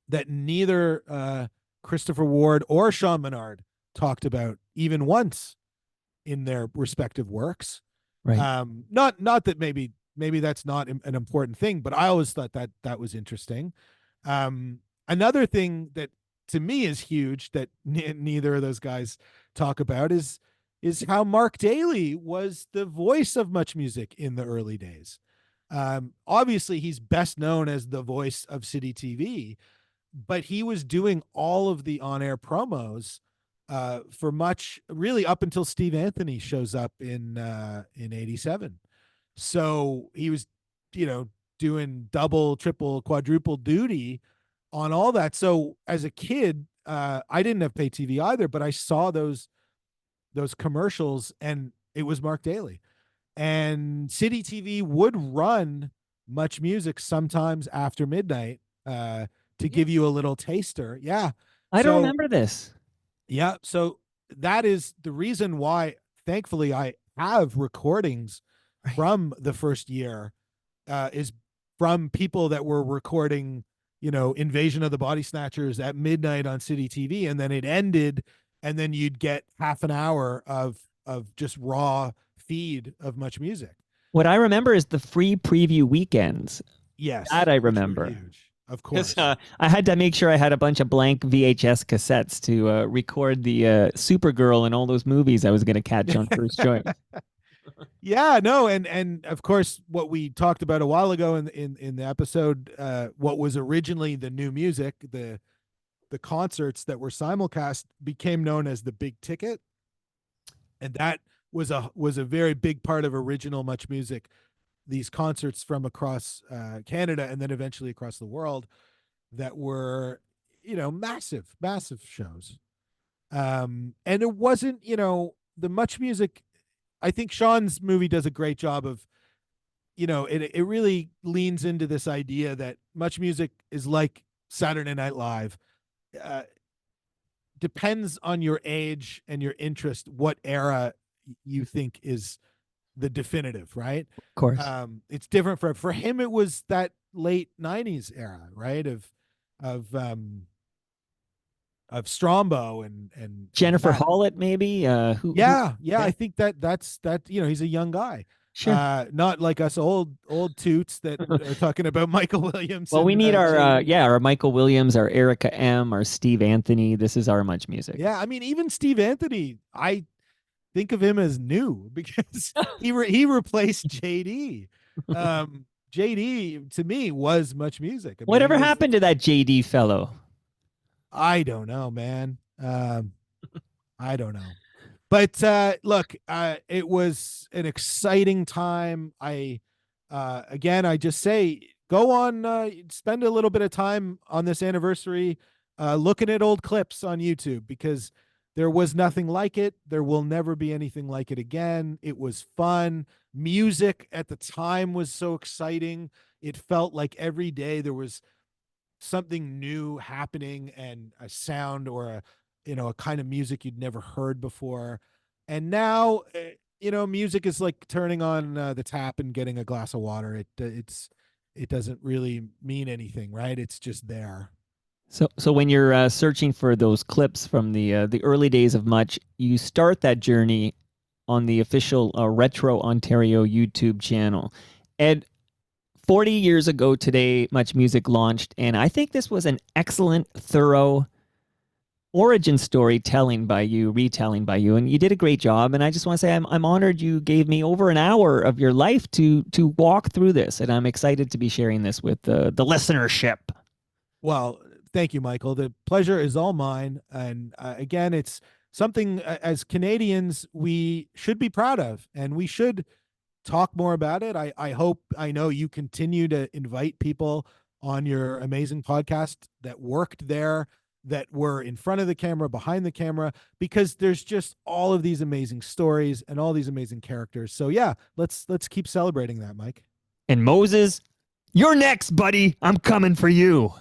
that neither Christopher Ward or Sean Menard talked about even once in their respective works. Right. Not that maybe that's not an important thing, but I always thought that was interesting. Another thing that to me is huge that neither of those guys talk about is how Mark Daly was the voice of Much Music in the early days. Obviously, he's best known as the voice of City TV, but he was doing all of the on-air promos for Much, really up until Steve Anthony shows up in '87. So he was, doing double, triple, quadruple duty on all that. So as a kid, I didn't have pay TV either, but I saw those commercials, and it was Mark Daly. And City TV would run Much Music sometimes after midnight to give you a little taster. Yeah. I don't So remember this. yeah, so that is the reason why, thankfully, I have recordings Right. from the first year, is from people that were recording, Invasion of the Body Snatchers at midnight on City TV, and then it ended, and then you'd get half an hour of just raw feed of Much Music. What I remember is the free preview weekends. That Yes, I which were remember. huge, of Because course. I had to make sure I had a bunch of blank VHS cassettes to record the Supergirl and all those movies I was going to catch on First Choice. Yeah, no, and of course, what we talked about a while ago in the episode, what was originally the new music, the concerts that were simulcast became known as the Big Ticket, and that was a very big part of original Much Music. These concerts from across Canada and then eventually across the world that were, massive, massive shows. And it wasn't, the Much Music. I think Sean's movie does a great job of, it really leans into this idea that Much Music is like Saturday Night Live. Uh, Depends on your age and your interest, what era you think is the definitive, right? Of course. It's different for him. It was that late '90s era, right? Of um, of Strombo and Jennifer that. Hollett, maybe. Who? Yeah, I think that's that. He's a young guy, Sure. not like us old toots that are talking about Michael Williams Well, we and need our JD. our Michael Williams, our Erica M, our Steve Anthony. This is our Much Music. Yeah, I mean, even Steve Anthony, I think of him as new because he replaced JD. JD to me was Much Music. I mean, he Whatever was. happened to that JD fellow? I don't know, man. I don't know. But look, it was an exciting time. Again, I just say go on, spend a little bit of time on this anniversary, looking at old clips on YouTube, because There was nothing like it. There will never be anything like it again. It was fun. Music at the time was so exciting. It felt like every day there was something new happening, and a sound or a kind of music you'd never heard before. And now music is like turning on the tap and getting a glass of water. It doesn't really mean anything, right? It's just there. So when you're searching for those clips from the early days of Much, you start that journey on the official Retro Ontario YouTube channel. And 40 years ago today, Much Music launched, and I think this was an excellent, thorough origin story retelling by you, and you did a great job. And I just want to say I'm honored you gave me over an hour of your life to walk through this, and I'm excited to be sharing this with the listenership. Well, thank you, Michael. The pleasure is all mine. And again, it's something as Canadians we should be proud of, and we should talk more about it. I know you continue to invite people on your amazing podcast that worked there, that were in front of the camera, behind the camera, because there's just all of these amazing stories and all these amazing characters. So yeah, let's keep celebrating that, Mike. And Moses, you're next, buddy. I'm coming for you.